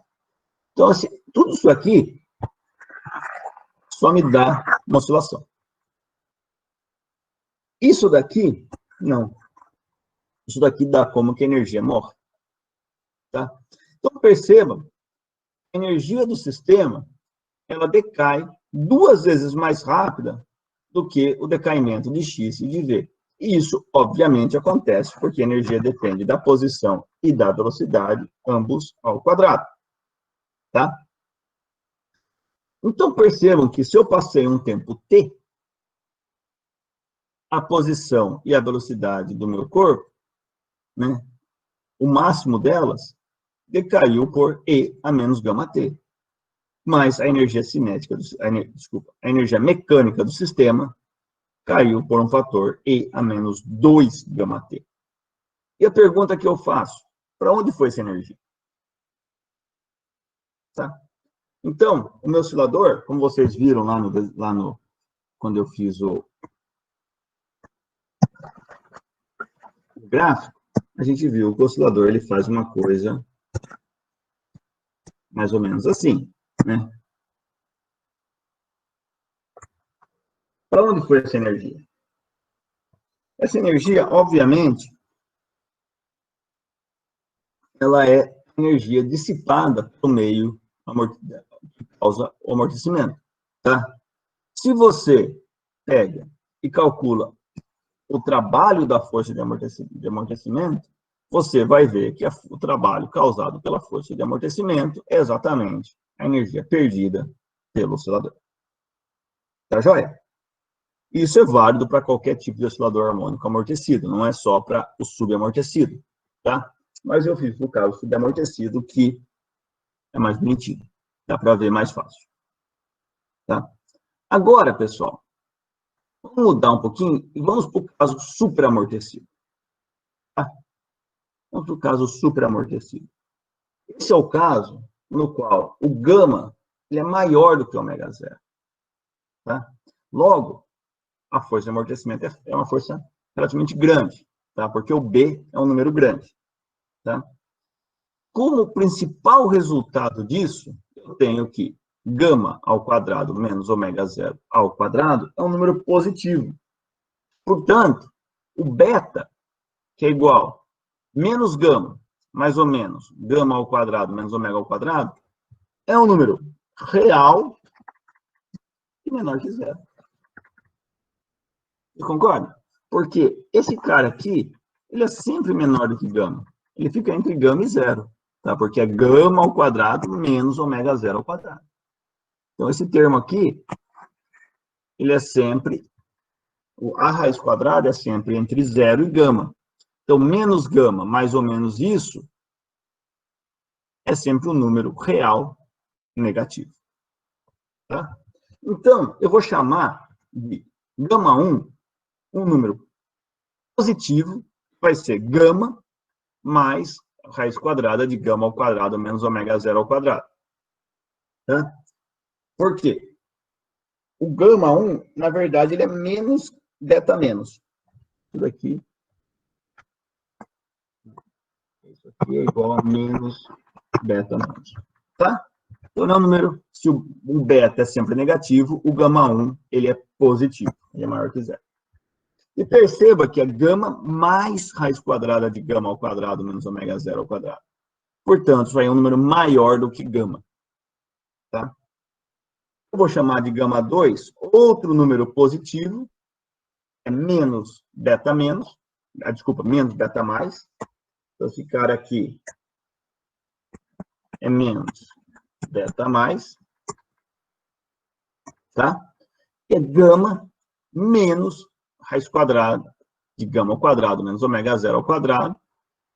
Então, assim, tudo isso aqui só me dá uma oscilação. Isso daqui, não. Isso daqui dá como que a energia morre. Tá? Então, percebam, a energia do sistema, ela decai 2 vezes mais rápida do que o decaimento de X e de V. E isso, obviamente, acontece porque a energia depende da posição e da velocidade, ambos ao quadrado. Tá? Então, percebam que se eu passei um tempo t, a posição e a velocidade do meu corpo, né, o máximo delas, decaiu por E a menos gama t. Mas a energia cinética, a energia mecânica do sistema caiu por um fator E a menos 2 gama t. E a pergunta que eu faço, para onde foi essa energia? Tá? Então, o meu oscilador, como vocês viram quando eu fiz o gráfico, a gente viu que o oscilador ele faz uma coisa mais ou menos assim, né? Para onde foi essa energia? Essa energia, obviamente, ela é energia dissipada pelo meio que causa o amortecimento, tá? Se você pega e calcula o trabalho da força de amortecimento, você vai ver que o trabalho causado pela força de amortecimento é exatamente a energia perdida pelo oscilador. Tá joia? Isso é válido para qualquer tipo de oscilador harmônico amortecido, não é só para o subamortecido, tá? Mas eu fiz no caso subamortecido, que é mais bonitinho. Dá para ver mais fácil. Tá? Agora, pessoal, vamos mudar um pouquinho e vamos para o caso supraamortecido. Tá? Vamos para o caso supraamortecido. Esse é o caso no qual o gama ele é maior do que o ômega zero. Tá? Logo, a força de amortecimento é uma força relativamente grande, tá? Porque o B é um número grande. Tá? Como principal resultado disso, eu tenho que gama ao quadrado menos ômega zero ao quadrado é um número positivo. Portanto, o beta, que é igual menos gama, mais ou menos, gama ao quadrado menos ômega ao quadrado, é um número real e menor que zero. Você concorda? Porque esse cara aqui, ele é sempre menor do que gama. Ele fica entre gama e zero, tá? Porque é gama ao quadrado menos ômega zero ao quadrado. Então, esse termo aqui, ele é sempre, a raiz quadrada é sempre entre zero e gama. Então, menos gama, mais ou menos isso, é sempre um número real negativo. Tá? Então, eu vou chamar de gama 1 um número positivo, vai ser gama mais raiz quadrada de gama ao quadrado menos ômega zero ao quadrado. Tá? Por quê? O gama 1, na verdade, ele é menos beta menos. Isso daqui. Isso aqui é igual a menos beta menos. Tá? Então, é um número, se o beta é sempre negativo, o gama 1, ele é positivo. Ele é maior que zero. E perceba que é gama mais raiz quadrada de gama ao quadrado menos ômega zero ao quadrado. Portanto, isso aí é um número maior do que gama. Tá? Eu vou chamar de gama 2, outro número positivo, é menos beta menos, desculpa, menos beta mais. Então, esse cara aqui é menos beta mais, tá? É gama menos raiz quadrada de gama ao quadrado menos ômega zero ao quadrado.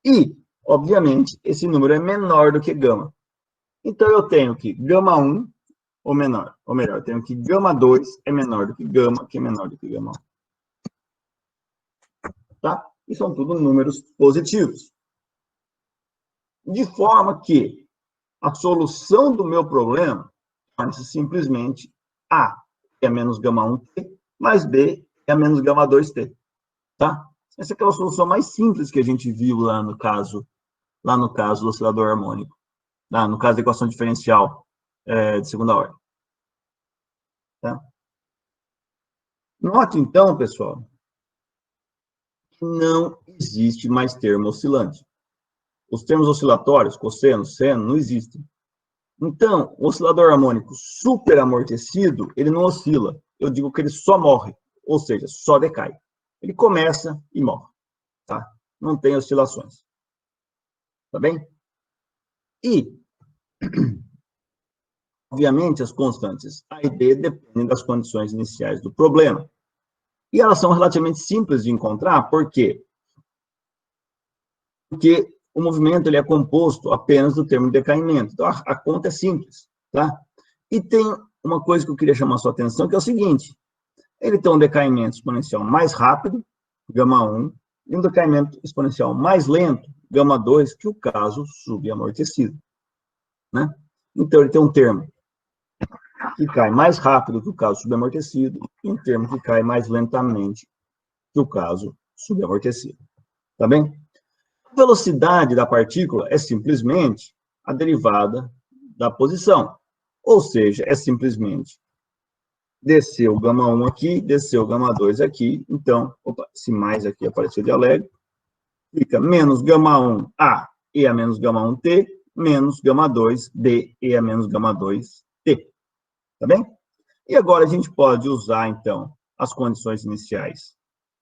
E, obviamente, esse número é menor do que gama. Então, eu tenho que gama 1 ou menor. Ou melhor, eu tenho que gama 2 é menor do que gama, que é menor do que gama 1. Tá? E são tudo números positivos. De forma que a solução do meu problema torna-se simplesmente A, que é menos gama 1t, mais B, que é menos gama 2t. Tá? Essa é aquela solução mais simples que a gente viu lá no caso do oscilador harmônico. No caso da equação diferencial de segunda ordem. Tá? Note, então, pessoal, que não existe mais termo oscilante. Os termos oscilatórios, cosseno, seno, não existem. Então, o oscilador harmônico superamortecido, ele não oscila. Eu digo que ele só morre, ou seja, só decai. Ele começa e morre, tá? Não tem oscilações. Tá bem? E, obviamente, as constantes A e B dependem das condições iniciais do problema. E elas são relativamente simples de encontrar, por quê? Porque o movimento ele é composto apenas do termo de decaimento. Então, a conta é simples, tá? E tem uma coisa que eu queria chamar a sua atenção, que é o seguinte. Ele tem um decaimento exponencial mais rápido, γ1, e um decaimento exponencial mais lento, γ2, que é o caso subamortecido, né? Então, ele tem um termo que cai mais rápido que o caso subamortecido e um termo que cai mais lentamente que o caso subamortecido. Tá bem? A velocidade da partícula é simplesmente a derivada da posição. Ou seja, é simplesmente desceu o γ1 aqui, desceu o γ2 aqui. Então, opa, esse mais aqui apareceu de alegre. Fica menos γ1A e a menos γ1T, menos γ2B e a menos γ2T. Tá bem? E agora a gente pode usar, então, as condições iniciais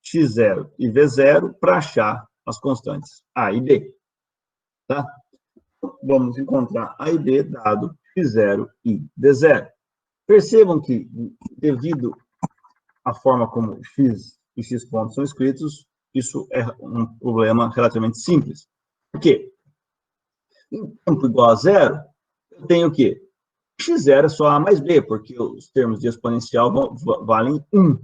x0 e v0 para achar as constantes A e B. Tá? Vamos encontrar A e B dado x0 e v0. Percebam que, devido à forma como x e x pontos são escritos, isso é um problema relativamente simples. Por quê? Em tempo igual a zero, eu tenho o quê? x0 é só A mais B, porque os termos de exponencial valem 1.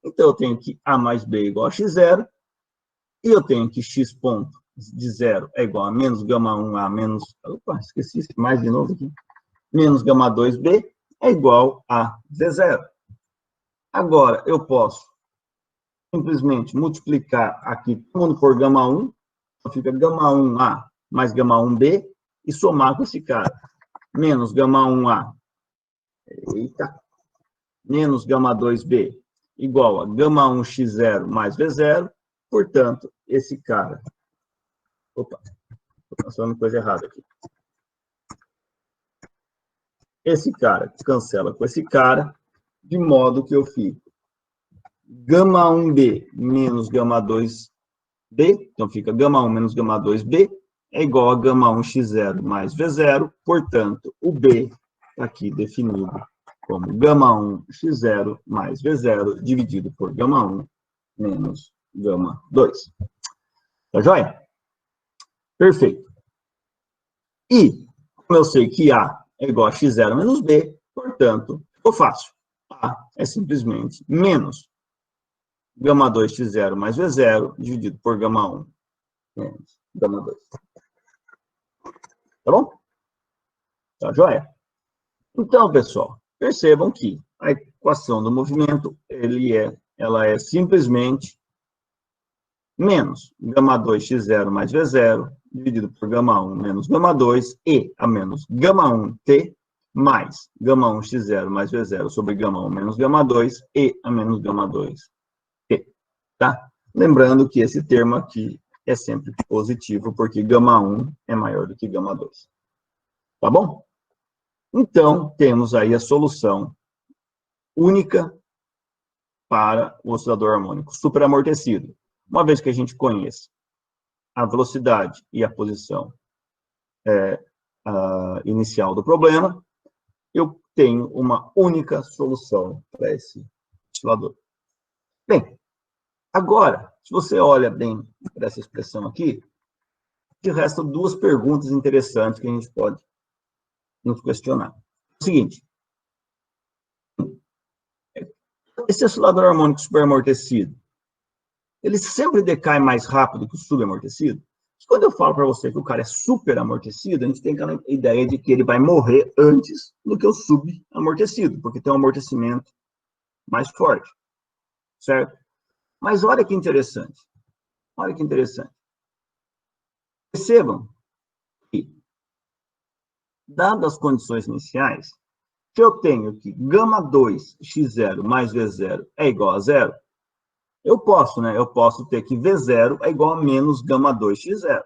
Então, eu tenho que A mais B igual a x0, e eu tenho que x ponto de 0 é igual a menos γ1A menos... Opa, esqueci mais de novo aqui. Menos γ2B é igual a V0. Agora, eu posso simplesmente multiplicar aqui todo mundo por γ1, então fica γ1A mais γ1B, e somar com esse cara. Menos γ1A, eita, menos γ2B, igual a γ1x0 mais V0, portanto, esse cara... Opa, estou passando coisa errada aqui. Esse cara cancela com esse cara, de modo que eu fico γ1b menos γ2b, então fica γ1 menos γ2b, é igual a γ1x0 mais V0, portanto, o B está aqui definido como γ1x0 mais V0, dividido por γ1 menos γ2. Tá joia? Perfeito. E, como eu sei que A é igual a x0 menos B, portanto, ficou fácil. A é simplesmente menos γ2x0 mais V0, dividido por γ1 menos γ2. Tá bom? Tá joia? Então, pessoal, percebam que a equação do movimento, ela é simplesmente menos γ2x0 mais V0, dividido por γ1 menos γ2, e a menos γ1t, mais γ1x0 mais V0 sobre γ1 menos γ2, e a menos γ2t. Tá? Lembrando que esse termo aqui é sempre positivo, porque γ1 é maior do que γ2. Tá bom? Então, temos aí a solução única para o oscilador harmônico superamortecido. Uma vez que a gente conheça a velocidade e a posição inicial do problema, eu tenho uma única solução para esse oscilador. Bem, agora, se você olha bem para essa expressão aqui, te restam duas perguntas interessantes que a gente pode nos questionar. É o seguinte, esse oscilador harmônico superamortecido, ele sempre decai mais rápido que o subamortecido? Quando eu falo para você que o cara é superamortecido, a gente tem aquela ideia de que ele vai morrer antes do que o subamortecido, porque tem um amortecimento mais forte, certo? Mas olha que interessante. Olha que interessante. Percebam que, dadas as condições iniciais, Se eu tenho que gama 2 x0 mais V0 é igual a zero, eu posso, né? Eu posso ter que V0 é igual a menos gama 2 x0.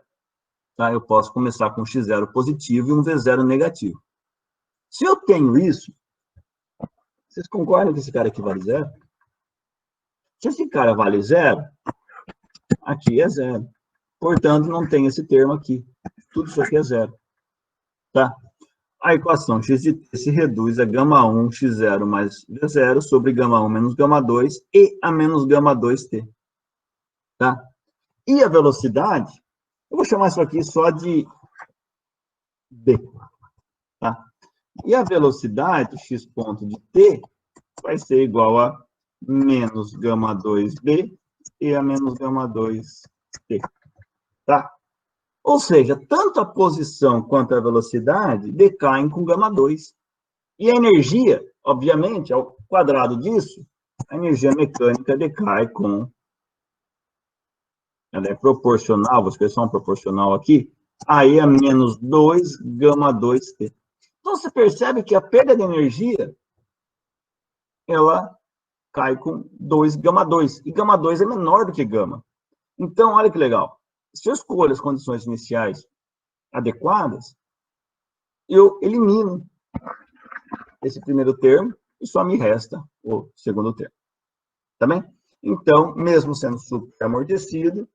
Tá? Eu posso começar com x0 positivo e um V0 negativo. Se eu tenho isso, vocês concordam que esse cara aqui vale zero? Se esse cara vale zero, aqui é zero. Portanto, não tem esse termo aqui. Tudo isso aqui é zero. Tá? A equação x de t se reduz a gama 1 x0 mais v0 sobre gama 1 menos gama 2 e a menos gama 2t. Tá? E a velocidade, eu vou chamar isso aqui só de b. Tá? E a velocidade, x ponto de t, vai ser igual a menos gama 2b e a menos gama 2t. Tá? Ou seja, tanto a posição quanto a velocidade decaem com gama 2. E a energia, obviamente, ao quadrado disso, a energia mecânica decai com... Ela é proporcional, vou escrever só um proporcional aqui, a E a menos 2 gama 2T. Então, você percebe que a perda de energia, ela cai com 2 gama 2. E gama 2 é menor do que gama. Então, olha que legal. Se eu escolho as condições iniciais adequadas, eu elimino esse primeiro termo e só me resta o segundo termo. Tá bem? Então, mesmo sendo suramortecido,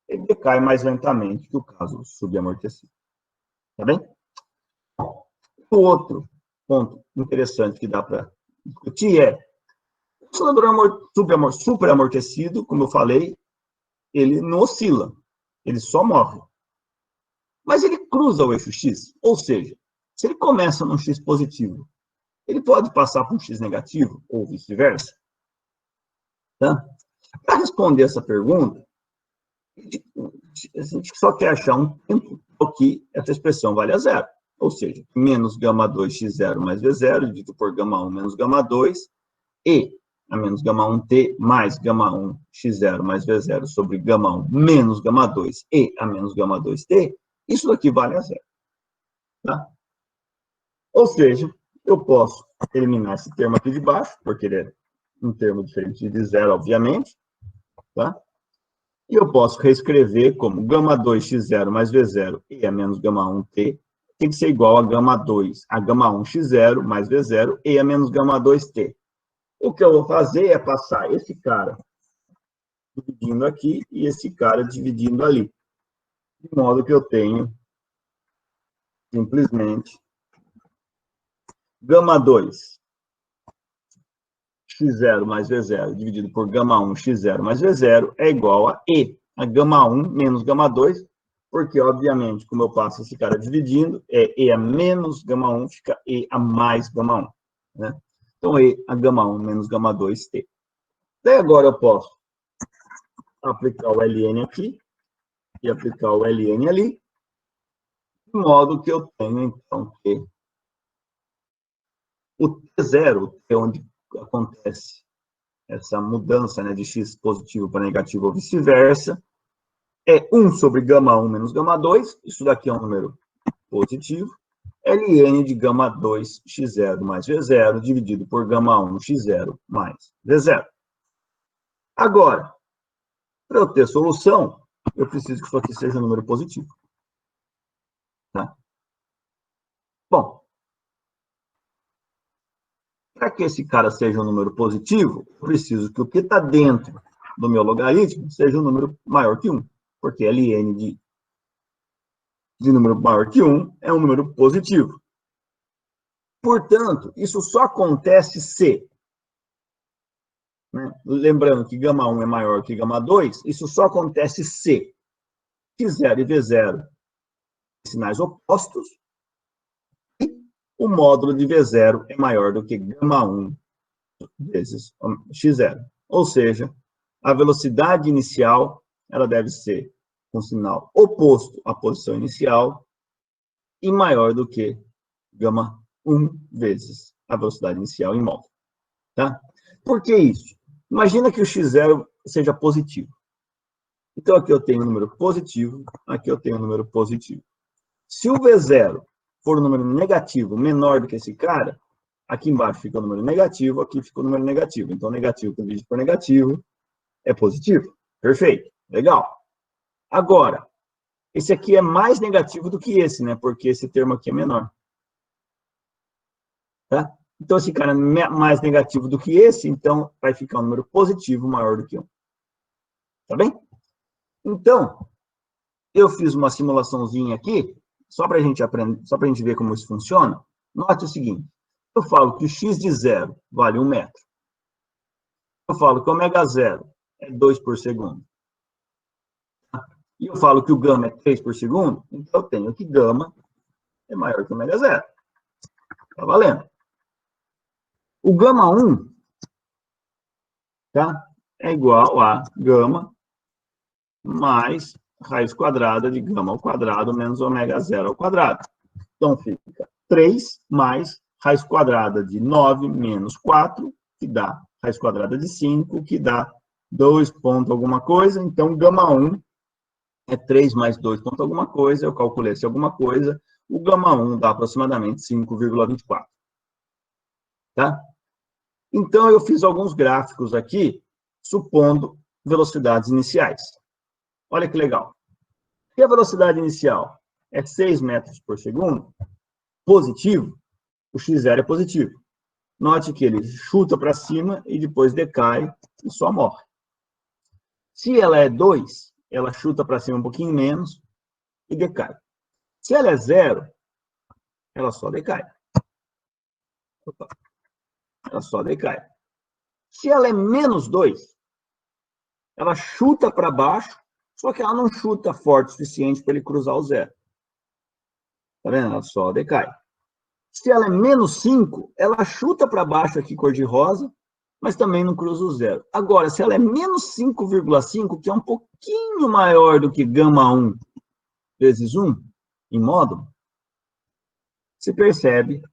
ele decai mais lentamente que o caso subamortecido. Tá bem? O outro ponto interessante que dá para discutir é o oscilador superamortecido, como eu falei, ele não oscila, ele só morre. Mas ele cruza o eixo X, ou seja, se ele começa num X positivo, ele pode passar para um X negativo, ou vice-versa. Tá? Para responder essa pergunta, a gente só quer achar um tempo que essa expressão vale a zero. Ou seja, menos gama 2 x0 mais v0, dividido por gama 1 menos gama 2, e a menos gama 1t mais gama 1 x0 mais v0 sobre gama 1 menos gama 2 e a menos gama 2t, isso daqui vale a zero. Tá? Ou seja, eu posso eliminar esse termo aqui de baixo, porque ele é um termo diferente de zero, obviamente. Tá? E eu posso reescrever como gama 2 x0 mais v0 e a menos gama 1t tem que ser igual a gama 2, a gama 1 x0 mais v0 e a menos gama 2t. O que eu vou fazer é passar esse cara dividindo aqui e esse cara dividindo ali. De modo que eu tenho simplesmente gama 2 x0 mais v0 dividido por gama 1 x0 mais v0 é igual a E, a gama 1 menos gama 2, porque, obviamente, como eu passo esse cara dividindo, E a menos gama 1 fica E a mais gama 1. Né? Então, E a gama 1 menos gama 2t. Daí agora eu posso aplicar o ln aqui e aplicar o ln ali, de modo que eu tenho, então, que o T0, que é onde acontece essa mudança, né, de x positivo para negativo ou vice-versa, é 1 sobre gama 1 menos gama 2, isso daqui é um número positivo, ln de gama 2 x0 mais v0 dividido por gama 1 x0 mais v0. Agora, para eu ter solução, eu preciso que isso aqui seja um número positivo. Tá? Bom, para que esse cara seja um número positivo, eu preciso que o que está dentro do meu logaritmo seja um número maior que 1, porque ln de número maior que 1 é um número positivo. Portanto, isso só acontece se, né, lembrando que gama 1 é maior que gama 2, isso só acontece se x0 e v0 sinais opostos e o módulo de v0 é maior do que gama 1 vezes x0. Ou seja, a velocidade inicial ela deve ser um sinal oposto à posição inicial e maior do que gama 1 vezes a velocidade inicial em móvel. Tá? Por que isso? Imagina que o x0 seja positivo. Então, aqui eu tenho um número positivo, aqui eu tenho um número positivo. Se o v0 for um número negativo menor do que esse cara, Aqui embaixo fica o número negativo, aqui fica o número negativo. Então, negativo dividido por negativo é positivo. Perfeito. Legal. Agora, esse aqui é mais negativo do que esse, né? Porque esse termo aqui é menor. Tá? Então, esse cara é mais negativo do que esse, então vai ficar um número positivo maior do que 1. Tá bem? Então, eu fiz uma simulaçãozinha aqui, só para a gente aprender, só para a gente ver como isso funciona. Note o seguinte, eu falo que o x de 0 vale 1 metro. Eu falo que o ômega 0 é 2 por segundo. E eu falo que o gama é 3 por segundo, então eu tenho que gama é maior que o ômega 0. Tá valendo? O gama 1, tá? É igual a gama mais raiz quadrada de gama ao quadrado menos ômega 0 ao quadrado. Então, fica 3 mais raiz quadrada de 9 menos 4, que dá raiz quadrada de 5, que dá 2 ponto alguma coisa. Então, gama 1 é 3 mais 2 ponto alguma coisa. Eu calculei esse alguma coisa. O gama 1 dá aproximadamente 5,24. Tá? Então, eu fiz alguns gráficos aqui, supondo velocidades iniciais. Olha que legal. Se a velocidade inicial é 6 metros por segundo, positivo, o x0 é positivo. Note que ele chuta para cima e depois decai e só morre. Se ela é 2, ela chuta para cima um pouquinho menos e decai. Se ela é 0, ela só decai. Ela só decai. Se ela é menos 2, ela chuta para baixo, só que ela não chuta forte o suficiente para ele cruzar o 0. Tá vendo? Ela só decai. Se ela é menos 5, ela chuta para baixo aqui, cor de rosa, mas também não cruza o 0. Agora, se ela é menos 5,5, que é um pouquinho maior do que gama 1 vezes 1, em módulo, você percebe que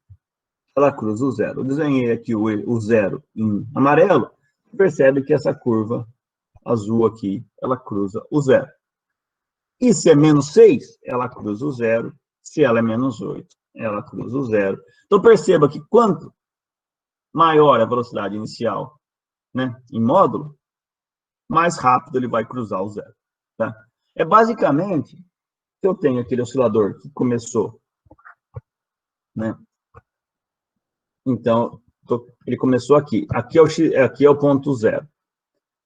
ela cruza o 0. Eu desenhei aqui o 0 em amarelo, você percebe que essa curva azul aqui, ela cruza o 0. E se é menos 6, ela cruza o 0. Se ela é menos 8, ela cruza o 0. Então, perceba que quanto maior a velocidade inicial, né, em módulo, mais rápido ele vai cruzar o 0. Tá? É basicamente, se eu tenho aquele oscilador que começou, né? Então, ele começou aqui. Aqui é o ponto 0.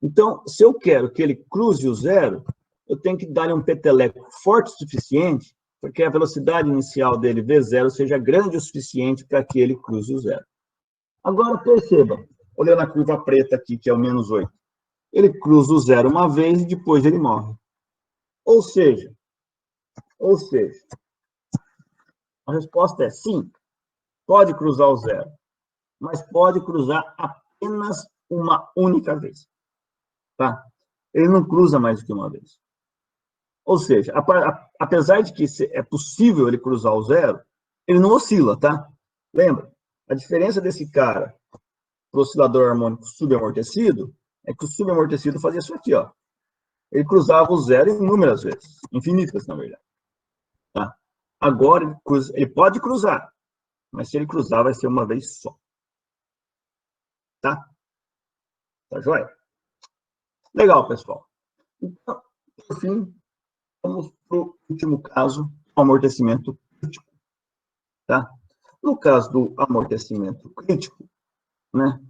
Então, se eu quero que ele cruze o 0, eu tenho que dar-lhe um peteleco forte o suficiente para que a velocidade inicial dele, V0, seja grande o suficiente para que ele cruze o 0. Agora, perceba, olhando a curva preta aqui, que é o menos 8. Ele cruza o 0 uma vez e depois ele morre. Ou seja, a resposta é sim, pode cruzar o 0, mas pode cruzar apenas uma única vez. Tá? Ele não cruza mais do que uma vez. Ou seja, apesar de que é possível ele cruzar o 0, ele não oscila, tá? Lembra? A diferença desse cara para o oscilador harmônico subamortecido é que o subamortecido fazia isso aqui, ó. Ele cruzava o 0 inúmeras vezes, infinitas, na verdade. Tá? Agora, ele pode cruzar, mas se ele cruzar, vai ser uma vez só. Tá? Tá joia? Legal, pessoal. Então, por fim, vamos para o último caso, o amortecimento crítico. Tá? No caso do amortecimento crítico, né,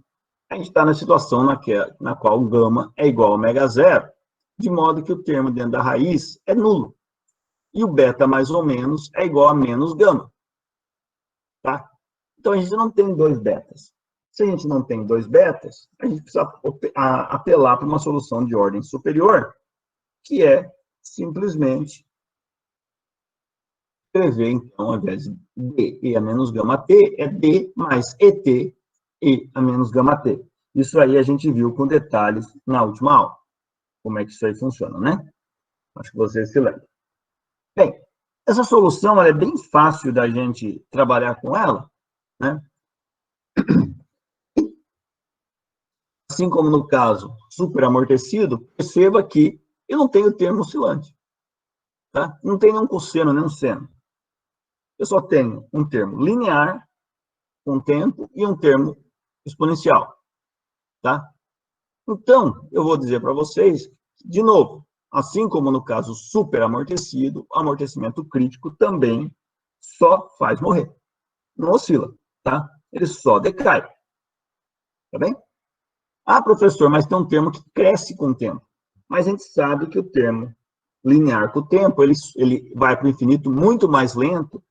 a gente está na situação na qual o gama é igual a ômega 0, de modo que o termo dentro da raiz é nulo. E o beta, mais ou menos, é igual a menos gama. Tá? Então, a gente não tem 2 betas. Se a gente não tem 2 betas, a gente precisa apelar para uma solução de ordem superior, que é simplesmente escrever, então, ao invés de D e a menos gama T, é D mais ET e a menos gama T. Isso aí a gente viu com detalhes na última aula. Como é que isso aí funciona, né? Acho que vocês se lembram. Bem, essa solução ela é bem fácil da gente trabalhar com ela, né? Assim como no caso superamortecido, perceba que eu não tenho termo oscilante. Tá? Não tem nenhum cosseno, nem um seno. Eu só tenho um termo linear com tempo e um termo exponencial, tá? Então, eu vou dizer para vocês, de novo, assim como no caso superamortecido, amortecimento crítico também só faz morrer. Não oscila, tá? Ele só decai. Tá bem? Ah, professor, mas tem um termo que cresce com o tempo. Mas a gente sabe que o termo linear com o tempo, ele vai para o infinito muito mais lento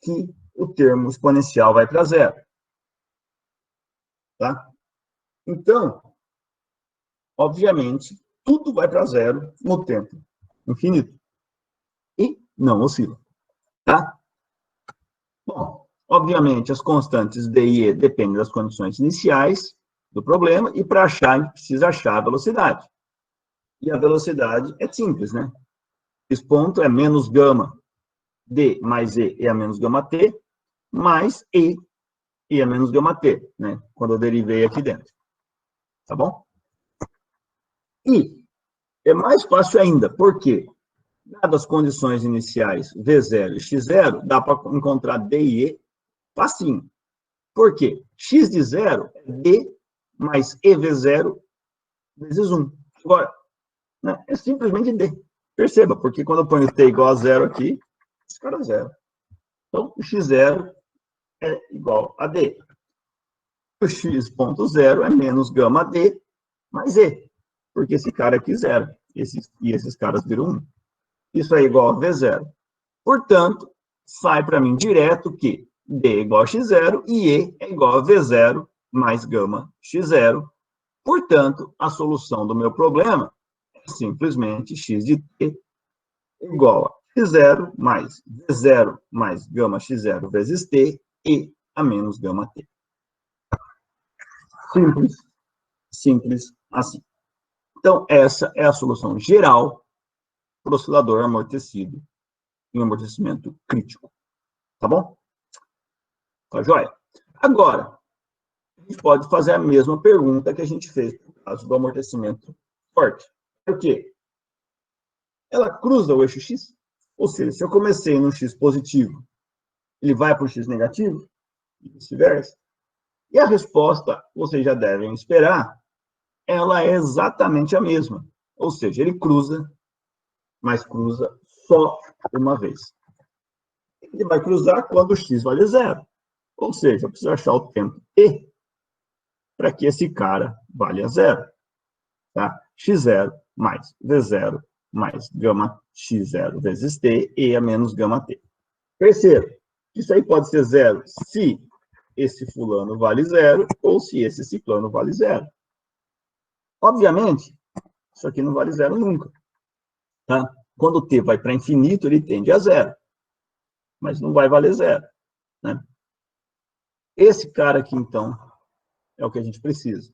que o termo exponencial vai para zero. Tá? Então, obviamente, tudo vai para zero no tempo infinito. E não oscila. Tá? Bom, obviamente, as constantes D e E dependem das condições iniciais do problema, e para achar, a gente precisa achar a velocidade. E a velocidade é simples, né? Esse ponto é menos gama D mais E é a menos gama T, mais E é menos gama T, né? Quando eu derivei aqui dentro. Tá bom? E é mais fácil ainda, porque, dadas as condições iniciais V0 e X0, dá para encontrar D e E facinho. Por quê? X de 0 é D mais EV0 vezes 1. Agora, né, é simplesmente D. Perceba, porque quando eu ponho T igual a 0 aqui, esse cara é 0. Então, o X0 é igual a D. O X.0 é menos gama D mais E, porque esse cara aqui é 0. E esses caras viram 1. Isso é igual a V0. Portanto, sai para mim direto que D é igual a X0 e E é igual a V0 mais gama X0. Portanto, a solução do meu problema é simplesmente X de T igual a X0 mais V0 mais gama X0 vezes T e a menos gama T. Simples, simples assim. Então, essa é a solução geral para o oscilador amortecido em amortecimento crítico. Tá bom? Tá joia? Agora, a gente pode fazer a mesma pergunta que a gente fez no caso do amortecimento forte. Por quê? Ela cruza o eixo X? Ou seja, se eu comecei no X positivo, ele vai para o X negativo? E vice-versa? E a resposta, vocês já devem esperar, ela é exatamente a mesma. Ou seja, ele cruza, mas cruza só uma vez. Ele vai cruzar quando o X vale 0. Ou seja, eu preciso achar o tempo T para que esse cara valha 0. Tá? X0 mais V0 mais gama X0 vezes T e a menos gama T. Perceba, isso aí pode ser 0 se esse fulano vale 0 ou se esse ciclano vale 0. Obviamente, isso aqui não vale 0 nunca. Tá? Quando o T vai para infinito, ele tende a 0. Mas não vai valer 0. Né? Esse cara aqui, então, é o que a gente precisa.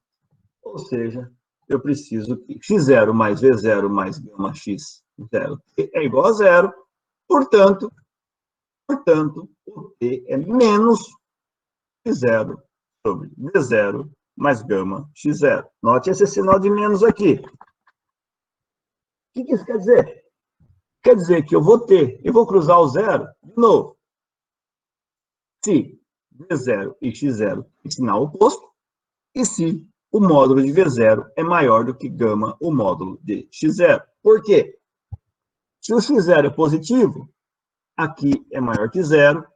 Ou seja, eu preciso que x0 mais v0 mais gama x0 é igual a 0. Portanto, o t é menos x0 sobre v0 mais gama x0. Note esse sinal de menos aqui. O que isso quer dizer? Quer dizer que eu vou cruzar o 0 de novo. Se v0 e x0 têm sinal oposto, e se o módulo de V0 é maior do que gama o módulo de X0. Por quê? Se o X0 é positivo, aqui é maior que 0,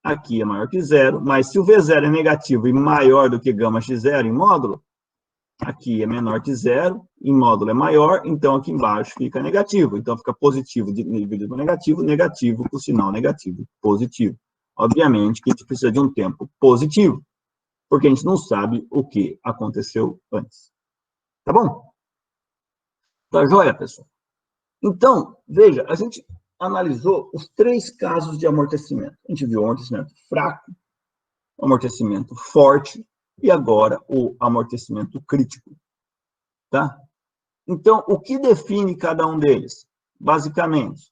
aqui é maior que 0, mas se o V0 é negativo e maior do que gama X0 em módulo, aqui é menor que 0, em módulo é maior, então aqui embaixo fica negativo. Então fica positivo dividido por negativo, negativo com sinal negativo, positivo. Obviamente que a gente precisa de um tempo positivo, porque a gente não sabe o que aconteceu antes. Tá bom? Tá joia, pessoal? Então, veja, a gente analisou os 3 casos de amortecimento. A gente viu o amortecimento fraco, o amortecimento forte e agora o amortecimento crítico. Tá? Então, o que define cada um deles? Basicamente,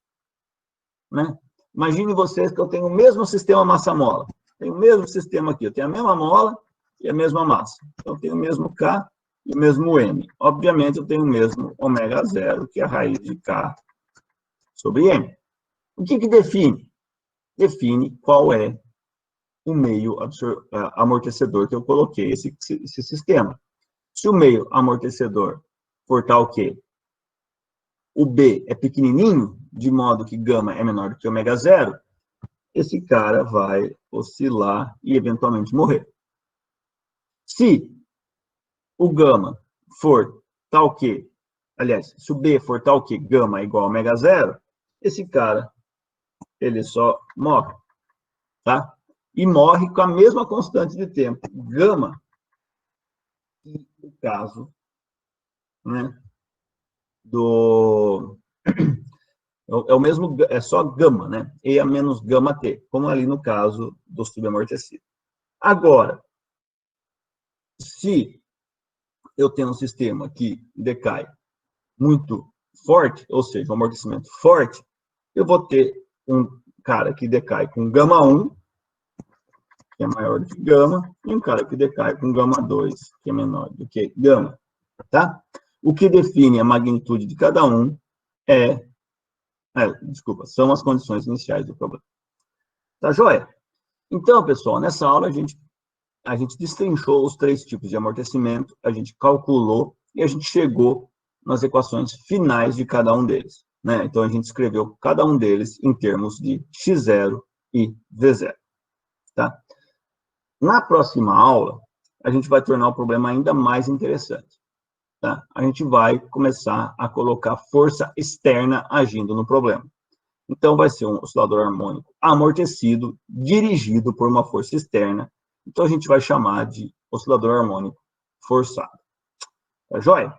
né? Imagine vocês que eu tenho o mesmo sistema massa-mola. Tenho o mesmo sistema aqui, eu tenho a mesma mola e a mesma massa. Então, eu tenho o mesmo K e o mesmo M. Obviamente, eu tenho o mesmo ômega zero, que é a raiz de K sobre M. O que define? Define qual é o meio amortecedor que eu coloquei esse sistema. Se o meio amortecedor for tal que o B é pequenininho, de modo que gama é menor do que ômega zero, esse cara vai oscilar e eventualmente morrer. Se o gama for tal que, aliás, se o B for tal que gama é igual a ômega zero, esse cara, ele só morre, tá? E morre com a mesma constante de tempo, gama, e o caso, né, é o mesmo, é só gama, né? E a menos gama T, como ali no caso do subamortecido. Agora, se eu tenho um sistema que decai muito forte, ou seja, um amortecimento forte, eu vou ter um cara que decai com gama 1, que é maior do que gama, e um cara que decai com gama 2, que é menor do que gama, tá? O que define a magnitude de cada um são as condições iniciais do problema. Tá joia? Então, pessoal, nessa aula a gente destrinchou os 3 tipos de amortecimento, a gente calculou e a gente chegou nas equações finais de cada um deles, né? Então, a gente escreveu cada um deles em termos de x0 e v0, tá? Na próxima aula, a gente vai tornar o problema ainda mais interessante, tá? A gente vai começar a colocar força externa agindo no problema. Então, vai ser um oscilador harmônico amortecido, dirigido por uma força externa. Então, a gente vai chamar de oscilador harmônico forçado. Tá joia?